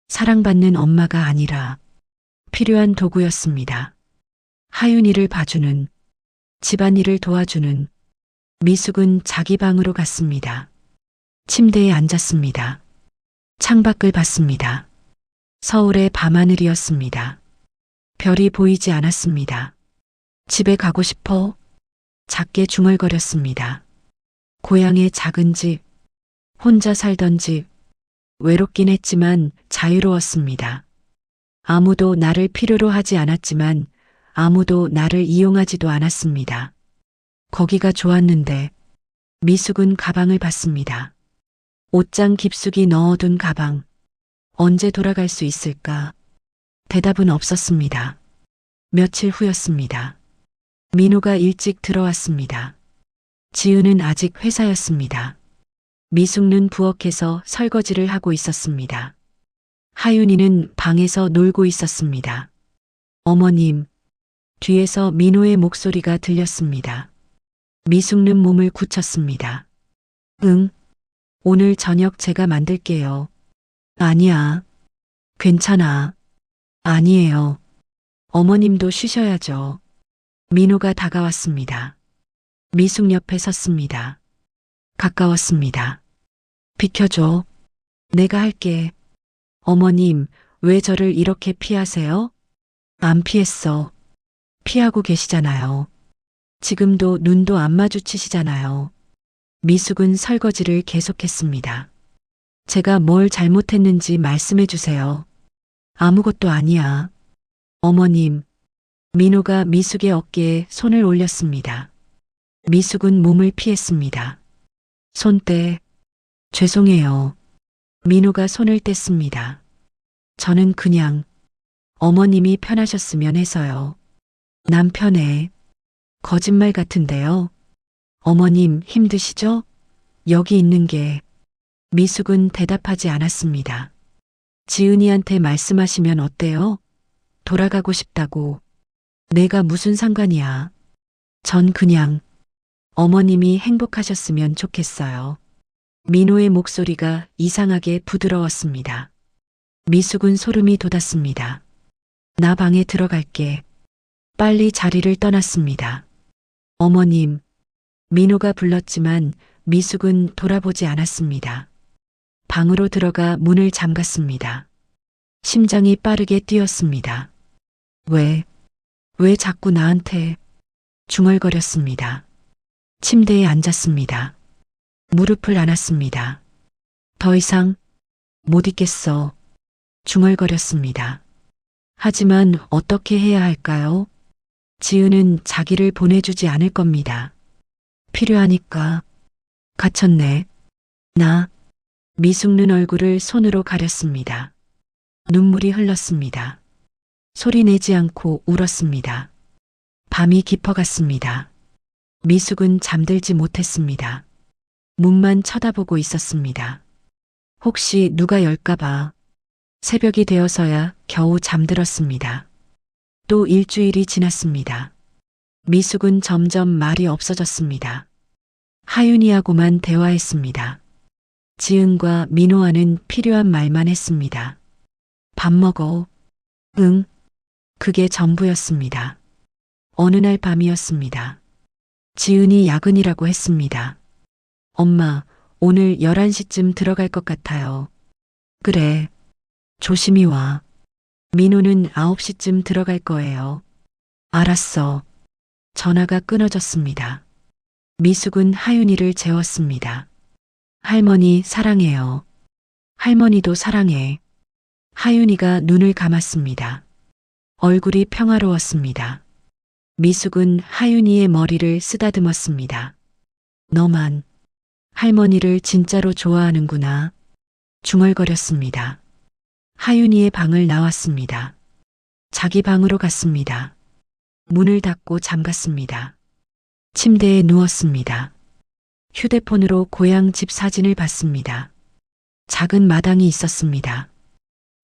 사랑받는 엄마가 아니라 필요한 도구였습니다. 하윤이를 봐주는, 집안일을 도와주는. 미숙은 자기 방으로 갔습니다. 침대에 앉았습니다. 창밖을 봤습니다. 서울의 밤하늘이었습니다. 별이 보이지 않았습니다. 집에 가고 싶어. 작게 중얼거렸습니다. 고향의 작은 집, 혼자 살던 집, 외롭긴 했지만 자유로웠습니다. 아무도 나를 필요로 하지 않았지만 아무도 나를 이용하지도 않았습니다. 거기가 좋았는데. 미숙은 가방을 봤습니다. 옷장 깊숙이 넣어둔 가방. 언제 돌아갈 수 있을까? 대답은 없었습니다. 며칠 후였습니다. 민호가 일찍 들어왔습니다. 지은은 아직 회사였습니다. 미숙는 부엌에서 설거지를 하고 있었습니다. 하윤이는 방에서 놀고 있었습니다. 어머님. 뒤에서 민호의 목소리가 들렸습니다. 미숙는 몸을 굳혔습니다. 응. 오늘 저녁 제가 만들게요. 아니야. 괜찮아. 아니에요. 어머님도 쉬셔야죠. 민호가 다가왔습니다. 미숙 옆에 섰습니다. 가까웠습니다. 비켜줘. 내가 할게. 어머님, 왜 저를 이렇게 피하세요? 안 피했어. 피하고 계시잖아요. 지금도 눈도 안 마주치시잖아요. 미숙은 설거지를 계속했습니다. 제가 뭘 잘못했는지 말씀해 주세요. 아무것도 아니야. 어머님, 민호가 미숙의 어깨에 손을 올렸습니다. 미숙은 몸을 피했습니다. 손 죄송해요. 민호가 손을 뗐습니다. 저는 그냥 어머님이 편하셨으면 해서요. 남편의 거짓말 같은데요. 어머님 힘드시죠? 여기 있는 게 미숙은 대답하지 않았습니다. 지은이한테 말씀하시면 어때요? 돌아가고 싶다고. 내가 무슨 상관이야. 전 그냥 어머님이 행복하셨으면 좋겠어요. 민호의 목소리가 이상하게 부드러웠습니다. 미숙은 소름이 돋았습니다. 나 방에 들어갈게. 빨리 자리를 떠났습니다. 어머님, 민호가 불렀지만 미숙은 돌아보지 않았습니다. 방으로 들어가 문을 잠갔습니다. 심장이 빠르게 뛰었습니다. 왜 자꾸 나한테 중얼거렸습니다. 침대에 앉았습니다. 무릎을 안았습니다. 더 이상 못 있겠어. 중얼거렸습니다. 하지만 어떻게 해야 할까요? 지은은 자기를 보내주지 않을 겁니다. 필요하니까. 갇혔네. 미숙는 얼굴을 손으로 가렸습니다. 눈물이 흘렀습니다. 소리 내지 않고 울었습니다. 밤이 깊어갔습니다. 미숙은 잠들지 못했습니다. 문만 쳐다보고 있었습니다. 혹시 누가 열까봐. 새벽이 되어서야 겨우 잠들었습니다. 또 일주일이 지났습니다. 미숙은 점점 말이 없어졌습니다. 하윤이하고만 대화했습니다. 지은과 민호와는 필요한 말만 했습니다. 밥 먹어. 응. 그게 전부였습니다. 어느 날 밤이었습니다. 지은이 야근이라고 했습니다. 엄마, 오늘 11시쯤 들어갈 것 같아요. 그래. 조심히 와. 민호는 9시쯤 들어갈 거예요. 알았어. 전화가 끊어졌습니다. 미숙은 하윤이를 재웠습니다. 할머니 사랑해요. 할머니도 사랑해. 하윤이가 눈을 감았습니다. 얼굴이 평화로웠습니다. 미숙은 하윤이의 머리를 쓰다듬었습니다. 너만 할머니를 진짜로 좋아하는구나. 중얼거렸습니다. 하윤이의 방을 나왔습니다. 자기 방으로 갔습니다. 문을 닫고 잠갔습니다. 침대에 누웠습니다. 휴대폰으로 고향 집 사진을 봤습니다. 작은 마당이 있었습니다.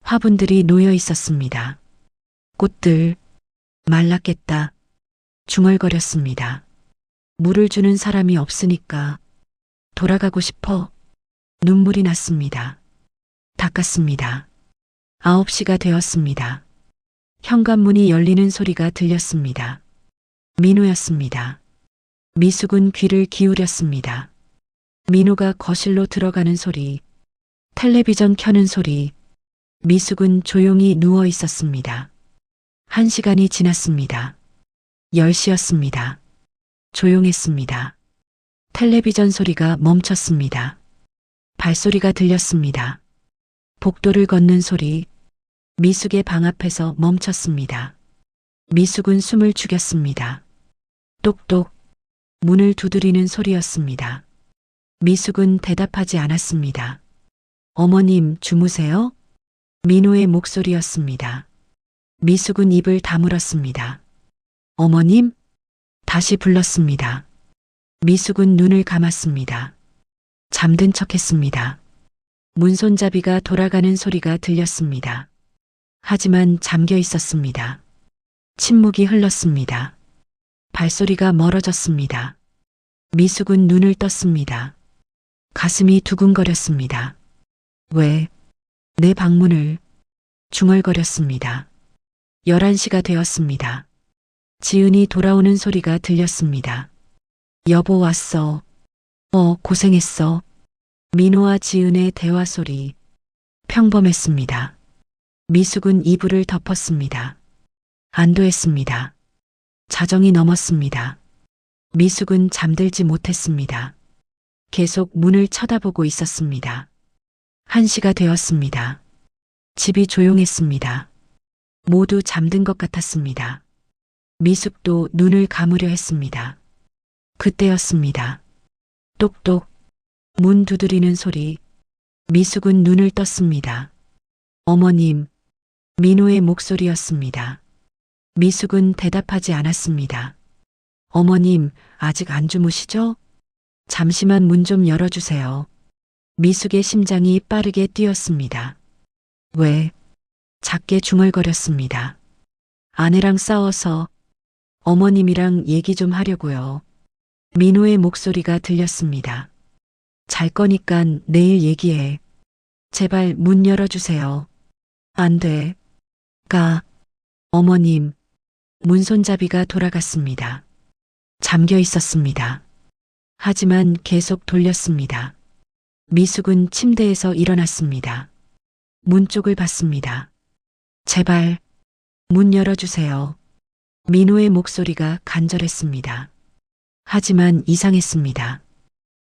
화분들이 놓여 있었습니다. 꽃들 말랐겠다. 중얼거렸습니다. 물을 주는 사람이 없으니까 돌아가고 싶어. 눈물이 났습니다. 닦았습니다. 9시가 되었습니다. 현관문이 열리는 소리가 들렸습니다. 민호였습니다. 미숙은 귀를 기울였습니다. 민호가 거실로 들어가는 소리, 텔레비전 켜는 소리, 미숙은 조용히 누워 있었습니다. 1시간이 지났습니다. 10시였습니다. 조용했습니다. 텔레비전 소리가 멈췄습니다. 발소리가 들렸습니다. 복도를 걷는 소리, 미숙의 방 앞에서 멈췄습니다. 미숙은 숨을 죽였습니다. 똑똑, 문을 두드리는 소리였습니다. 미숙은 대답하지 않았습니다. 어머님 주무세요? 민호의 목소리였습니다. 미숙은 입을 다물었습니다. 어머님? 다시 불렀습니다. 미숙은 눈을 감았습니다. 잠든 척했습니다. 문손잡이가 돌아가는 소리가 들렸습니다. 하지만 잠겨 있었습니다. 침묵이 흘렀습니다. 발소리가 멀어졌습니다. 미숙은 눈을 떴습니다. 가슴이 두근거렸습니다. 왜? 내 방문을 중얼거렸습니다. 11시가 되었습니다. 지은이 돌아오는 소리가 들렸습니다. 여보 왔어. 고생했어. 민호와 지은의 대화 소리. 평범했습니다. 미숙은 이불을 덮었습니다. 안도했습니다. 자정이 넘었습니다. 미숙은 잠들지 못했습니다. 계속 문을 쳐다보고 있었습니다. 1시가 되었습니다. 집이 조용했습니다. 모두 잠든 것 같았습니다. 미숙도 눈을 감으려 했습니다. 그때였습니다. 똑똑. 문 두드리는 소리. 미숙은 눈을 떴습니다. 어머님. 민호의 목소리였습니다. 미숙은 대답하지 않았습니다. 어머님, 아직 안 주무시죠? 잠시만 문 좀 열어주세요. 미숙의 심장이 빠르게 뛰었습니다. 왜? 작게 중얼거렸습니다. 아내랑 싸워서 어머님이랑 얘기 좀 하려고요. 민호의 목소리가 들렸습니다. 잘 거니깐 내일 얘기해. 제발 문 열어주세요. 안 돼. 어머님. 문손잡이가 돌아갔습니다. 잠겨 있었습니다. 하지만 계속 돌렸습니다. 미숙은 침대에서 일어났습니다. 문 쪽을 봤습니다. 제발 문 열어주세요. 민호의 목소리가 간절했습니다. 하지만 이상했습니다.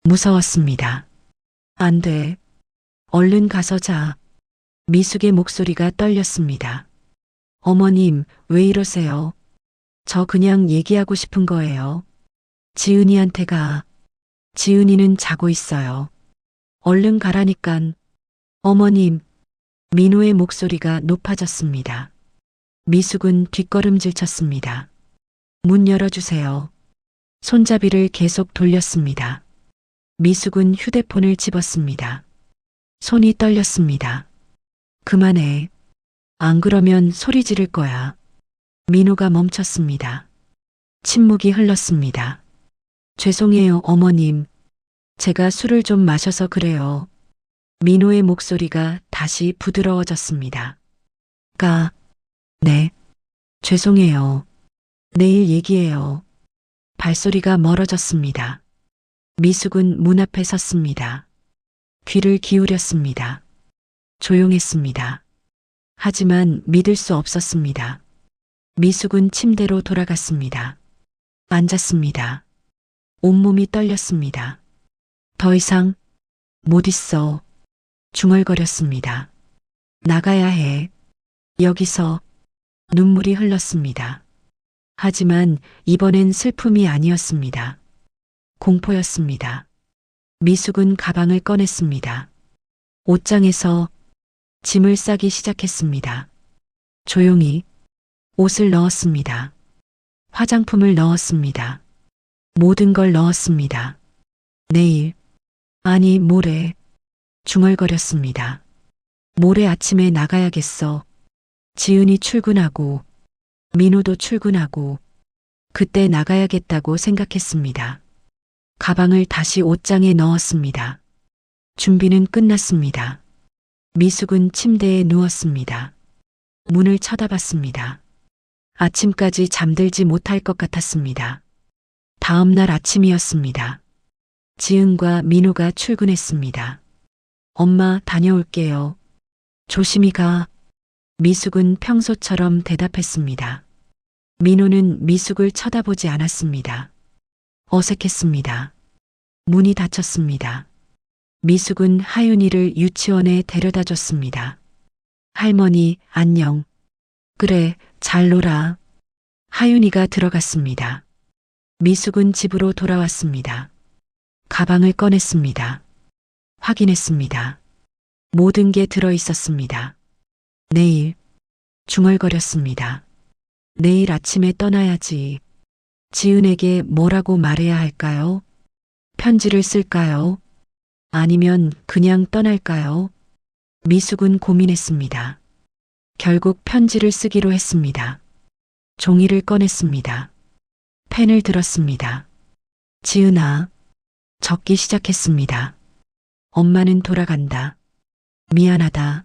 무서웠습니다. 안 돼. 얼른 가서 자. 미숙의 목소리가 떨렸습니다. 어머님, 왜 이러세요? 저 그냥 얘기하고 싶은 거예요. 지은이한테 가. 지은이는 자고 있어요. 얼른 가라니깐. 어머님. 민호의 목소리가 높아졌습니다. 미숙은 뒷걸음질 쳤습니다. 문 열어주세요. 손잡이를 계속 돌렸습니다. 미숙은 휴대폰을 집었습니다. 손이 떨렸습니다. 그만해. 안 그러면 소리 지를 거야. 민호가 멈췄습니다. 침묵이 흘렀습니다. 죄송해요, 어머님. 제가 술을 좀 마셔서 그래요. 민호의 목소리가 다시 부드러워졌습니다. 네. 죄송해요. 내일 얘기해요. 발소리가 멀어졌습니다. 미숙은 문 앞에 섰습니다. 귀를 기울였습니다. 조용했습니다. 하지만 믿을 수 없었습니다. 미숙은 침대로 돌아갔습니다. 앉았습니다. 온몸이 떨렸습니다. 더 이상 못 있어. 중얼거렸습니다. 나가야 해. 여기서. 눈물이 흘렀습니다. 하지만 이번엔 슬픔이 아니었습니다. 공포였습니다. 미숙은 가방을 꺼냈습니다. 옷장에서 짐을 싸기 시작했습니다. 조용히 옷을 넣었습니다. 화장품을 넣었습니다. 모든 걸 넣었습니다. 내일, 아니 모레, 중얼거렸습니다. 모레 아침에 나가야겠어. 지은이 출근하고, 민호도 출근하고, 그때 나가야겠다고 생각했습니다. 가방을 다시 옷장에 넣었습니다. 준비는 끝났습니다. 미숙은 침대에 누웠습니다. 문을 쳐다봤습니다. 아침까지 잠들지 못할 것 같았습니다. 다음 날 아침이었습니다. 지은과 민호가 출근했습니다. 엄마, 다녀올게요. 조심히 가. 미숙은 평소처럼 대답했습니다. 민호는 미숙을 쳐다보지 않았습니다. 어색했습니다. 문이 닫혔습니다. 미숙은 하윤이를 유치원에 데려다 줬습니다. 할머니, 안녕. 그래, 잘 놀아. 하윤이가 들어갔습니다. 미숙은 집으로 돌아왔습니다. 가방을 꺼냈습니다. 확인했습니다. 모든 게 들어 있었습니다. 내일, 중얼거렸습니다. 내일 아침에 떠나야지. 지은에게 뭐라고 말해야 할까요? 편지를 쓸까요? 아니면 그냥 떠날까요? 미숙은 고민했습니다. 결국 편지를 쓰기로 했습니다. 종이를 꺼냈습니다. 펜을 들었습니다. 지은아, 적기 시작했습니다. 엄마는 돌아간다. 미안하다.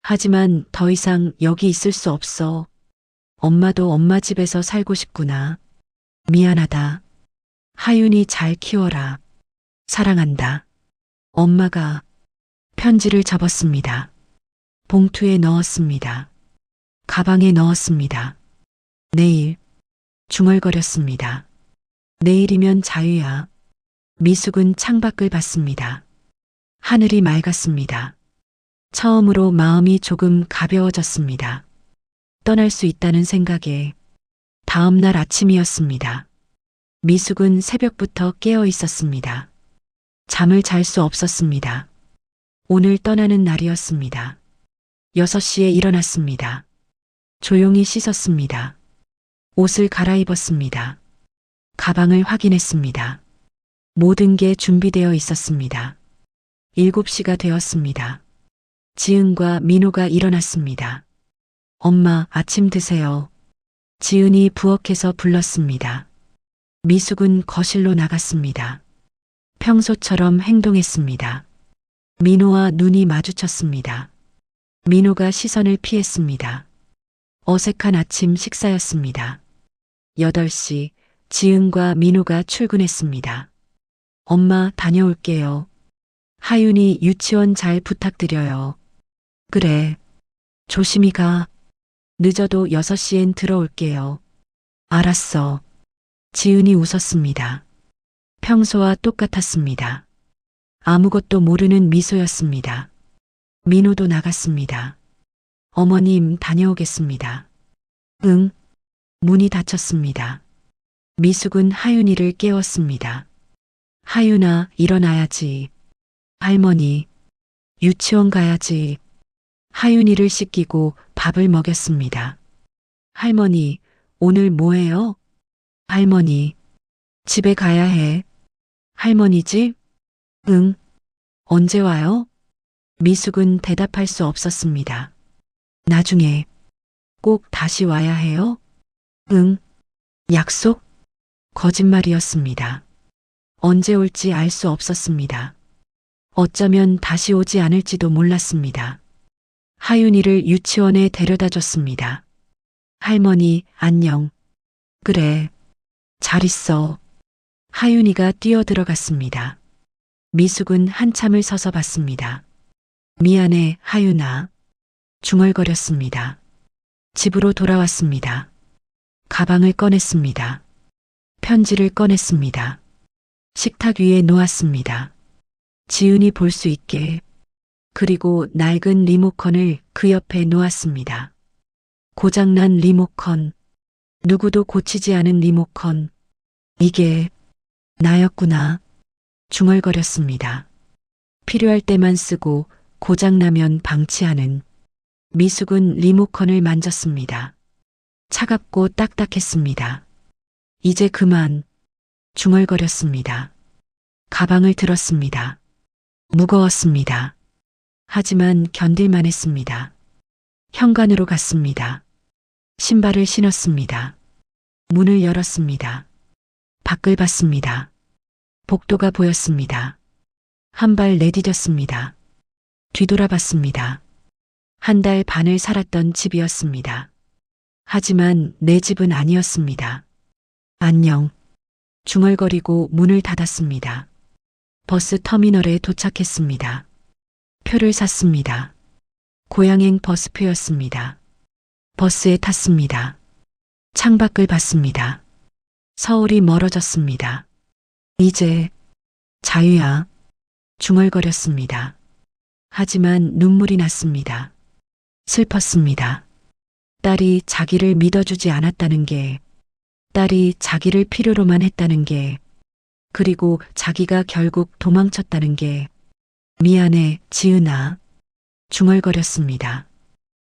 하지만 더 이상 여기 있을 수 없어. 엄마도 엄마 집에서 살고 싶구나. 미안하다. 하윤이 잘 키워라. 사랑한다. 엄마가 편지를 접었습니다. 봉투에 넣었습니다. 가방에 넣었습니다. 내일, 중얼거렸습니다. 내일이면 자유야. 미숙은 창밖을 봤습니다. 하늘이 맑았습니다. 처음으로 마음이 조금 가벼워졌습니다. 떠날 수 있다는 생각에 다음 날 아침이었습니다. 미숙은 새벽부터 깨어 있었습니다. 잠을 잘 수 없었습니다. 오늘 떠나는 날이었습니다. 6시에 일어났습니다. 조용히 씻었습니다. 옷을 갈아입었습니다. 가방을 확인했습니다. 모든 게 준비되어 있었습니다. 7시가 되었습니다. 지은과 민호가 일어났습니다. 엄마, 아침 드세요. 지은이 부엌에서 불렀습니다. 미숙은 거실로 나갔습니다. 평소처럼 행동했습니다. 민호와 눈이 마주쳤습니다. 민호가 시선을 피했습니다. 어색한 아침 식사였습니다. 8시, 지은과 민호가 출근했습니다. 엄마, 다녀올게요. 하윤이 유치원 잘 부탁드려요. 그래. 조심히 가. 늦어도 6시엔 들어올게요. 알았어. 지은이 웃었습니다. 평소와 똑같았습니다. 아무것도 모르는 미소였습니다. 민호도 나갔습니다. 어머님, 다녀오겠습니다. 응. 문이 닫혔습니다. 미숙은 하윤이를 깨웠습니다. 하윤아, 일어나야지. 할머니, 유치원 가야지. 하윤이를 씻기고 밥을 먹였습니다. 할머니, 오늘 뭐해요? 할머니, 집에 가야 해. 할머니 집? 응. 언제 와요? 미숙은 대답할 수 없었습니다. 나중에 꼭 다시 와야 해요? 응. 약속? 거짓말이었습니다. 언제 올지 알 수 없었습니다. 어쩌면 다시 오지 않을지도 몰랐습니다. 하윤이를 유치원에 데려다 줬습니다. 할머니, 안녕. 그래. 잘 있어. 하윤이가 뛰어들어갔습니다. 미숙은 한참을 서서 봤습니다. 미안해, 하윤아. 중얼거렸습니다. 집으로 돌아왔습니다. 가방을 꺼냈습니다. 편지를 꺼냈습니다. 식탁 위에 놓았습니다. 지은이 볼 수 있게. 그리고 낡은 리모컨을 그 옆에 놓았습니다. 고장난 리모컨. 누구도 고치지 않은 리모컨. 이게 나였구나. 중얼거렸습니다. 필요할 때만 쓰고 고장나면 방치하는. 미숙은 리모컨을 만졌습니다. 차갑고 딱딱했습니다. 이제 그만. 중얼거렸습니다. 가방을 들었습니다. 무거웠습니다. 하지만 견딜만 했습니다. 현관으로 갔습니다. 신발을 신었습니다. 문을 열었습니다. 밖을 봤습니다. 복도가 보였습니다. 한 발 내디뎠습니다. 뒤돌아봤습니다. 1달 반을 살았던 집이었습니다. 하지만 내 집은 아니었습니다. 안녕. 중얼거리고 문을 닫았습니다. 버스 터미널에 도착했습니다. 표를 샀습니다. 고양행 버스표였습니다. 버스에 탔습니다. 창밖을 봤습니다. 서울이 멀어졌습니다. 이제 자유야. 중얼거렸습니다. 하지만 눈물이 났습니다. 슬펐습니다. 딸이 자기를 믿어주지 않았다는 게, 딸이 자기를 필요로만 했다는 게, 그리고 자기가 결국 도망쳤다는 게, 미안해, 지은아. 중얼거렸습니다.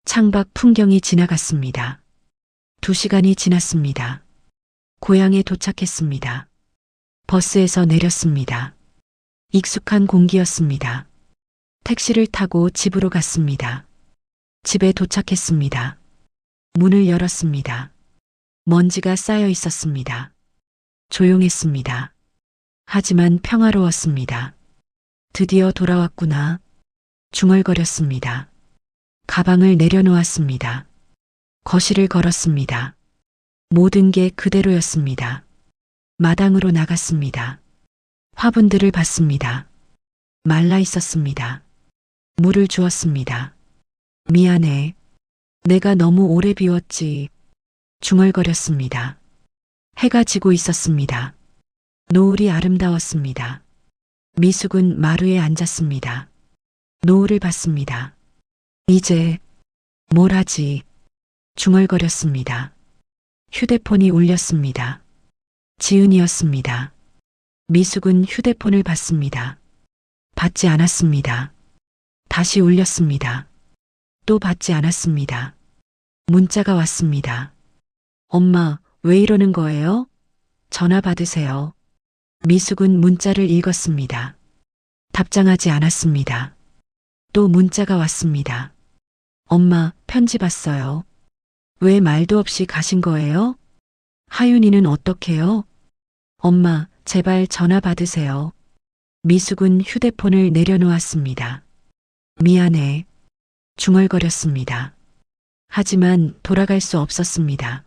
창밖 풍경이 지나갔습니다. 2시간이 지났습니다. 고향에 도착했습니다. 버스에서 내렸습니다. 익숙한 공기였습니다. 택시를 타고 집으로 갔습니다. 집에 도착했습니다. 문을 열었습니다. 먼지가 쌓여 있었습니다. 조용했습니다. 하지만 평화로웠습니다. 드디어 돌아왔구나. 중얼거렸습니다. 가방을 내려놓았습니다. 거실을 걸었습니다. 모든 게 그대로였습니다. 마당으로 나갔습니다. 화분들을 봤습니다. 말라 있었습니다. 물을 주었습니다. 미안해. 내가 너무 오래 비웠지. 중얼거렸습니다. 해가 지고 있었습니다. 노을이 아름다웠습니다. 미숙은 마루에 앉았습니다. 노을을 봤습니다. 이제 뭘 하지? 중얼거렸습니다. 휴대폰이 울렸습니다. 지은이었습니다. 미숙은 휴대폰을 받습니다. 받지 않았습니다. 다시 울렸습니다. 또 받지 않았습니다. 문자가 왔습니다. 엄마, 왜 이러는 거예요? 전화 받으세요. 미숙은 문자를 읽었습니다. 답장하지 않았습니다. 또 문자가 왔습니다. 엄마, 편지 봤어요. 왜 말도 없이 가신 거예요? 하윤이는 어떡해요? 엄마, 제발 전화 받으세요. 미숙은 휴대폰을 내려놓았습니다. 미안해. 중얼거렸습니다. 하지만 돌아갈 수 없었습니다.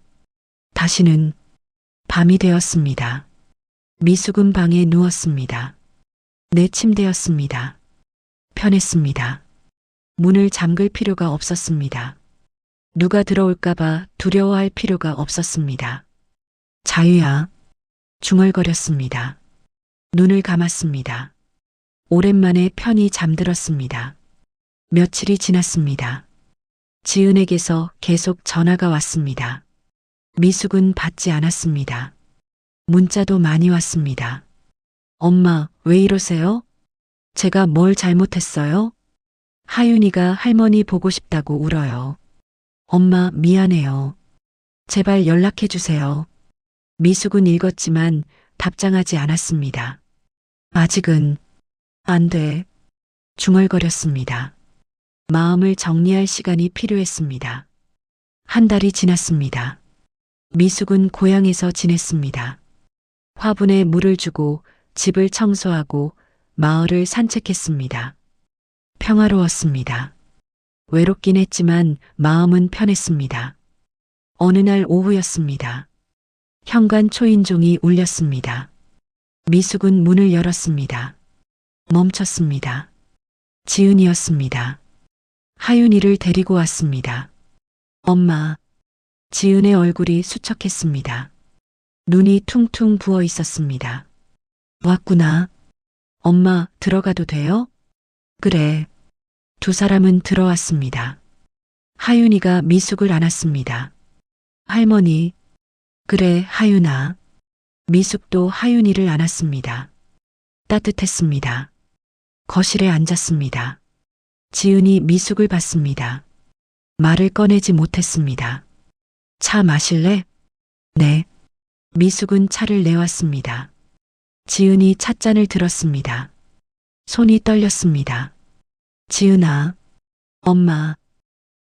다시는 밤이 되었습니다. 미숙은 방에 누웠습니다. 내 침대였습니다. 편했습니다. 문을 잠글 필요가 없었습니다. 누가 들어올까봐 두려워할 필요가 없었습니다. 자유야. 중얼거렸습니다. 눈을 감았습니다. 오랜만에 편히 잠들었습니다. 며칠이 지났습니다. 지은에게서 계속 전화가 왔습니다. 미숙은 받지 않았습니다. 문자도 많이 왔습니다. 엄마, 왜 이러세요? 제가 뭘 잘못했어요? 하윤이가 할머니 보고 싶다고 울어요. 엄마, 미안해요. 제발 연락해 주세요. 미숙은 읽었지만 답장하지 않았습니다. 아직은 안 돼. 중얼거렸습니다. 마음을 정리할 시간이 필요했습니다. 한 달이 지났습니다. 미숙은 고향에서 지냈습니다. 화분에 물을 주고 집을 청소하고 마을을 산책했습니다. 평화로웠습니다. 외롭긴 했지만 마음은 편했습니다. 어느 날 오후였습니다. 현관 초인종이 울렸습니다. 미숙은 문을 열었습니다. 멈췄습니다. 지은이었습니다. 하윤이를 데리고 왔습니다. 엄마. 지은의 얼굴이 수척했습니다. 눈이 퉁퉁 부어 있었습니다. 왔구나. 엄마, 들어가도 돼요? 그래. 두 사람은 들어왔습니다. 하윤이가 미숙을 안았습니다. 할머니. 그래, 하윤아. 미숙도 하윤이를 안았습니다. 따뜻했습니다. 거실에 앉았습니다. 지은이 미숙을 봤습니다. 말을 꺼내지 못했습니다. 차 마실래? 네. 미숙은 차를 내왔습니다. 지은이 찻잔을 들었습니다. 손이 떨렸습니다. 지은아. 엄마.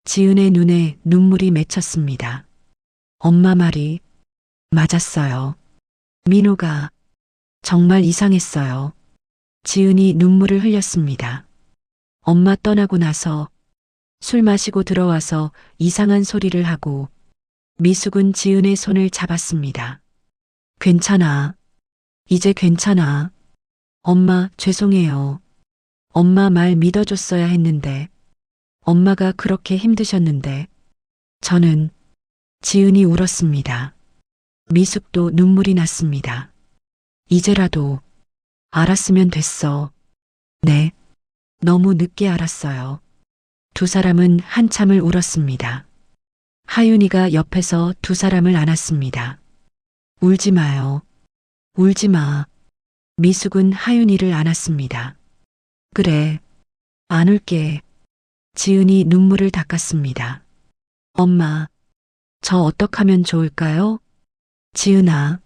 지은의 눈에 눈물이 맺혔습니다. 엄마 말이 맞았어요. 민호가 정말 이상했어요. 지은이 눈물을 흘렸습니다. 엄마 떠나고 나서 술 마시고 들어와서 이상한 소리를 하고 미숙은 지은의 손을 잡았습니다. 괜찮아. 이제 괜찮아. 엄마, 죄송해요. 엄마 말 믿어줬어야 했는데. 엄마가 그렇게 힘드셨는데. 저는 지은이 울었습니다. 미숙도 눈물이 났습니다. 이제라도 알았으면 됐어. 네. 너무 늦게 알았어요. 두 사람은 한참을 울었습니다. 하윤이가 옆에서 두 사람을 안았습니다. 울지 마요. 울지 마. 미숙은 하윤이를 안았습니다. 그래. 안 울게. 지은이 눈물을 닦았습니다. 엄마, 저 어떡하면 좋을까요? 지은아.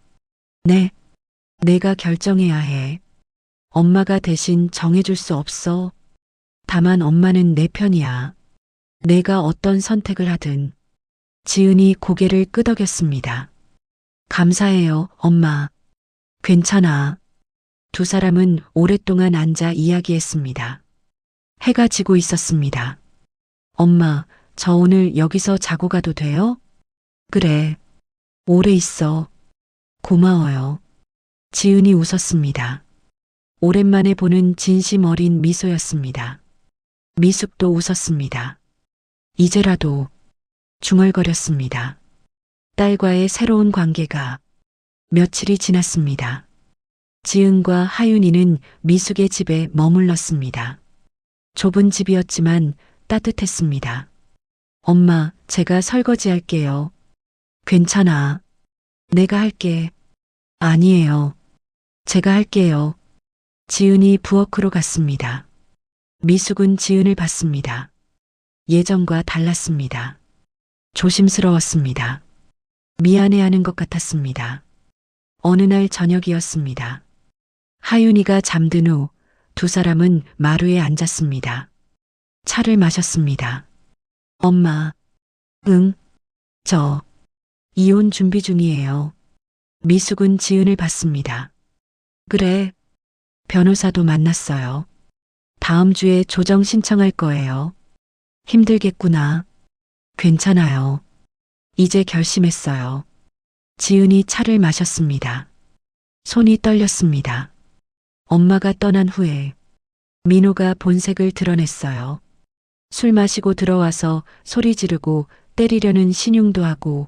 네. 내가 결정해야 해. 엄마가 대신 정해줄 수 없어. 다만 엄마는 내 편이야. 내가 어떤 선택을 하든. 지은이 고개를 끄덕였습니다. 감사해요, 엄마. 괜찮아. 두 사람은 오랫동안 앉아 이야기했습니다. 해가 지고 있었습니다. 엄마, 저 오늘 여기서 자고 가도 돼요? 그래. 오래 있어. 고마워요. 지은이 웃었습니다. 오랜만에 보는 진심 어린 미소였습니다. 미숙도 웃었습니다. 이제라도 중얼거렸습니다. 딸과의 새로운 관계가 며칠이 지났습니다. 지은과 하윤이는 미숙의 집에 머물렀습니다. 좁은 집이었지만 따뜻했습니다. 엄마, 제가 설거지 할게요. 괜찮아. 내가 할게. 아니에요. 제가 할게요. 지은이 부엌으로 갔습니다. 미숙은 지은을 봤습니다. 예전과 달랐습니다. 조심스러웠습니다. 미안해하는 것 같았습니다. 어느 날 저녁이었습니다. 하윤이가 잠든 후 두 사람은 마루에 앉았습니다. 차를 마셨습니다. 엄마, 응, 저 이혼 준비 중이에요. 미숙은 지은을 봤습니다. 그래, 변호사도 만났어요. 다음 주에 조정 신청할 거예요. 힘들겠구나. 괜찮아요. 이제 결심했어요. 지은이 차를 마셨습니다. 손이 떨렸습니다. 엄마가 떠난 후에 민호가 본색을 드러냈어요. 술 마시고 들어와서 소리 지르고 때리려는 신용도 하고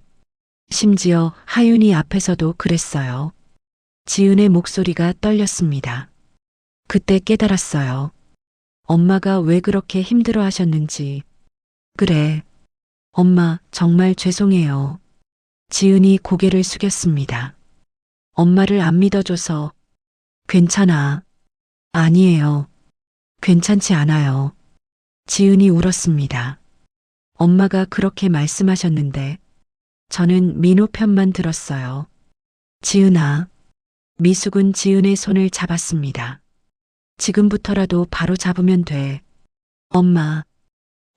심지어 하윤이 앞에서도 그랬어요. 지은의 목소리가 떨렸습니다. 그때 깨달았어요. 엄마가 왜 그렇게 힘들어 하셨는지. 그래. 엄마, 정말 죄송해요. 지은이 고개를 숙였습니다. 엄마를 안 믿어줘서. 괜찮아. 아니에요. 괜찮지 않아요. 지은이 울었습니다. 엄마가 그렇게 말씀하셨는데 저는 민호 편만 들었어요. 지은아. 미숙은 지은의 손을 잡았습니다. 지금부터라도 바로 잡으면 돼. 엄마,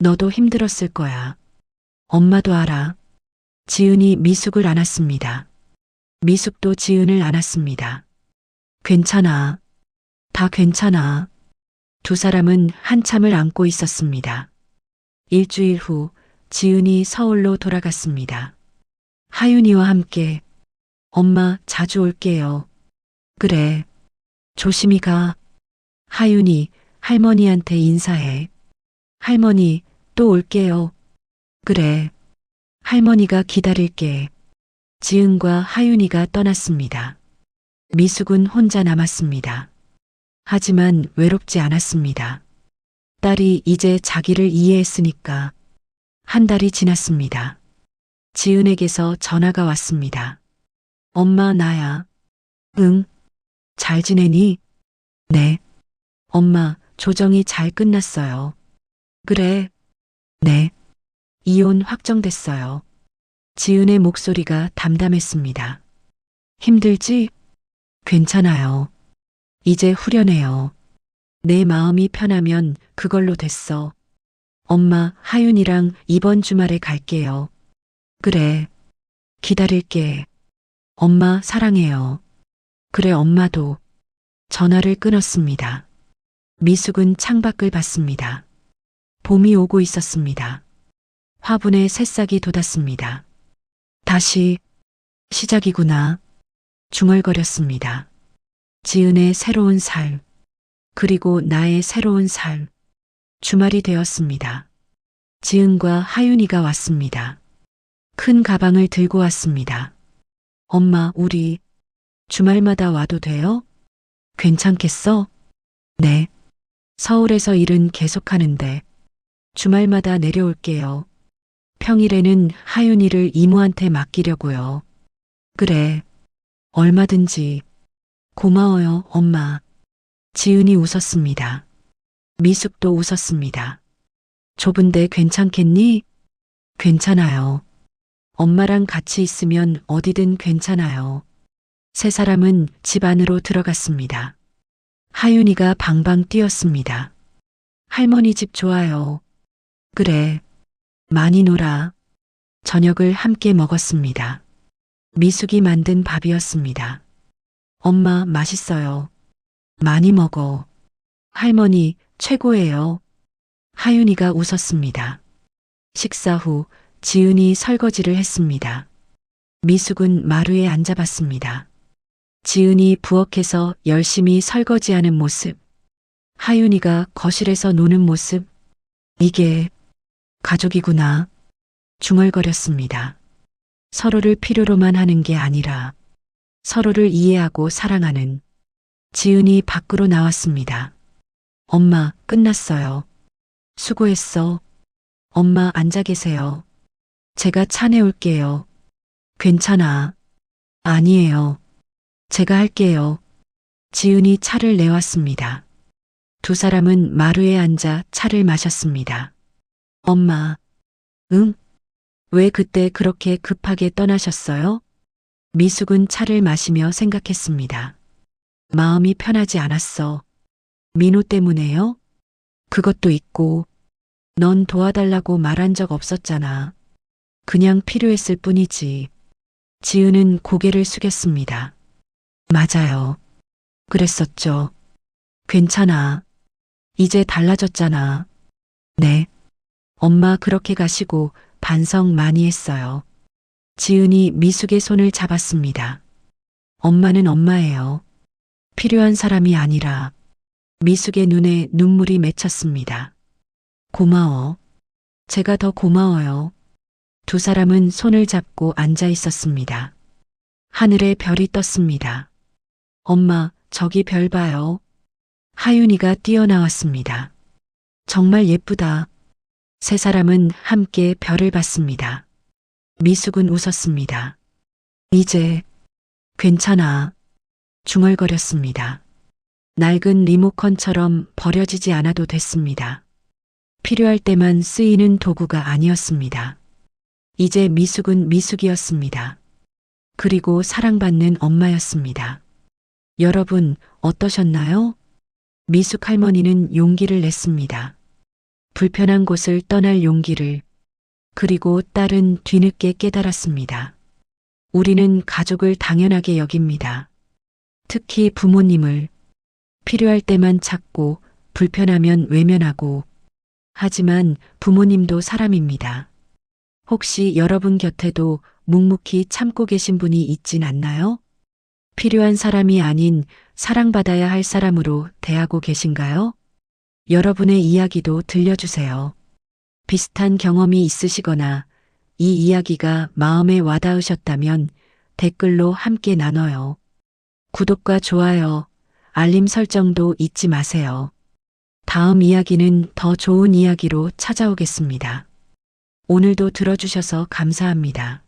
너도 힘들었을 거야. 엄마도 알아. 지은이 미숙을 안았습니다. 미숙도 지은을 안았습니다. 괜찮아. 다 괜찮아. 두 사람은 한참을 안고 있었습니다. 일주일 후 지은이 서울로 돌아갔습니다. 하윤이와 함께. 엄마, 자주 올게요. 그래. 조심히 가. 하윤이, 할머니한테 인사해. 할머니, 또 올게요. 그래. 할머니가 기다릴게. 지은과 하윤이가 떠났습니다. 미숙은 혼자 남았습니다. 하지만 외롭지 않았습니다. 딸이 이제 자기를 이해했으니까. 한 달이 지났습니다. 지은에게서 전화가 왔습니다. 엄마, 나야. 응. 잘 지내니? 네. 엄마, 조정이 잘 끝났어요. 그래. 네. 이혼 확정됐어요. 지은의 목소리가 담담했습니다. 힘들지? 괜찮아요. 이제 후련해요. 내 마음이 편하면 그걸로 됐어. 엄마, 하윤이랑 이번 주말에 갈게요. 그래. 기다릴게. 엄마, 사랑해요. 그래, 엄마도. 전화를 끊었습니다. 미숙은 창밖을 봤습니다. 봄이 오고 있었습니다. 화분에 새싹이 돋았습니다. 다시 시작이구나. 중얼거렸습니다. 지은의 새로운 살, 그리고 나의 새로운 살. 주말이 되었습니다. 지은과 하윤이가 왔습니다. 큰 가방을 들고 왔습니다. 엄마, 우리 주말마다 와도 돼요? 괜찮겠어? 네. 서울에서 일은 계속하는데 주말마다 내려올게요. 평일에는 하윤이를 이모한테 맡기려고요. 그래. 얼마든지. 고마워요, 엄마. 지은이 웃었습니다. 미숙도 웃었습니다. 좁은데 괜찮겠니? 괜찮아요. 엄마랑 같이 있으면 어디든 괜찮아요. 세 사람은 집 안으로 들어갔습니다. 하윤이가 방방 뛰었습니다. 할머니 집 좋아요. 그래. 많이 놀아. 저녁을 함께 먹었습니다. 미숙이 만든 밥이었습니다. 엄마, 맛있어요. 많이 먹어. 할머니, 최고예요. 하윤이가 웃었습니다. 식사 후 지은이 설거지를 했습니다. 미숙은 마루에 앉아봤습니다. 지은이 부엌에서 열심히 설거지하는 모습, 하윤이가 거실에서 노는 모습, 이게 가족이구나. 중얼거렸습니다. 서로를 필요로만 하는 게 아니라 서로를 이해하고 사랑하는. 지은이 밖으로 나왔습니다. 엄마, 끝났어요. 수고했어. 엄마, 앉아 계세요. 제가 차 내올게요. 괜찮아. 아니에요. 제가 할게요. 지은이 차를 내왔습니다. 두 사람은 마루에 앉아 차를 마셨습니다. 엄마, 응? 왜 그때 그렇게 급하게 떠나셨어요? 미숙은 차를 마시며 생각했습니다. 마음이 편하지 않았어. 민호 때문에요? 그것도 있고, 넌 도와달라고 말한 적 없었잖아. 그냥 필요했을 뿐이지. 지은은 고개를 숙였습니다. 맞아요. 그랬었죠. 괜찮아. 이제 달라졌잖아. 네. 엄마 그렇게 가시고 반성 많이 했어요. 지은이 미숙의 손을 잡았습니다. 엄마는 엄마예요. 필요한 사람이 아니라. 미숙의 눈에 눈물이 맺혔습니다. 고마워. 제가 더 고마워요. 두 사람은 손을 잡고 앉아 있었습니다. 하늘에 별이 떴습니다. 엄마, 저기 별 봐요. 하윤이가 뛰어나왔습니다. 정말 예쁘다. 세 사람은 함께 별을 봤습니다. 미숙은 웃었습니다. 이제 괜찮아. 중얼거렸습니다. 낡은 리모컨처럼 버려지지 않아도 됐습니다. 필요할 때만 쓰이는 도구가 아니었습니다. 이제 미숙은 미숙이었습니다. 그리고 사랑받는 엄마였습니다. 여러분, 어떠셨나요? 미숙 할머니는 용기를 냈습니다. 불편한 곳을 떠날 용기를. 그리고 딸은 뒤늦게 깨달았습니다. 우리는 가족을 당연하게 여깁니다. 특히 부모님을. 필요할 때만 찾고 불편하면 외면하고. 하지만 부모님도 사람입니다. 혹시 여러분 곁에도 묵묵히 참고 계신 분이 있진 않나요? 필요한 사람이 아닌 사랑받아야 할 사람으로 대하고 계신가요? 여러분의 이야기도 들려주세요. 비슷한 경험이 있으시거나 이 이야기가 마음에 와닿으셨다면 댓글로 함께 나눠요. 구독과 좋아요, 알림 설정도 잊지 마세요. 다음 이야기는 더 좋은 이야기로 찾아오겠습니다. 오늘도 들어주셔서 감사합니다.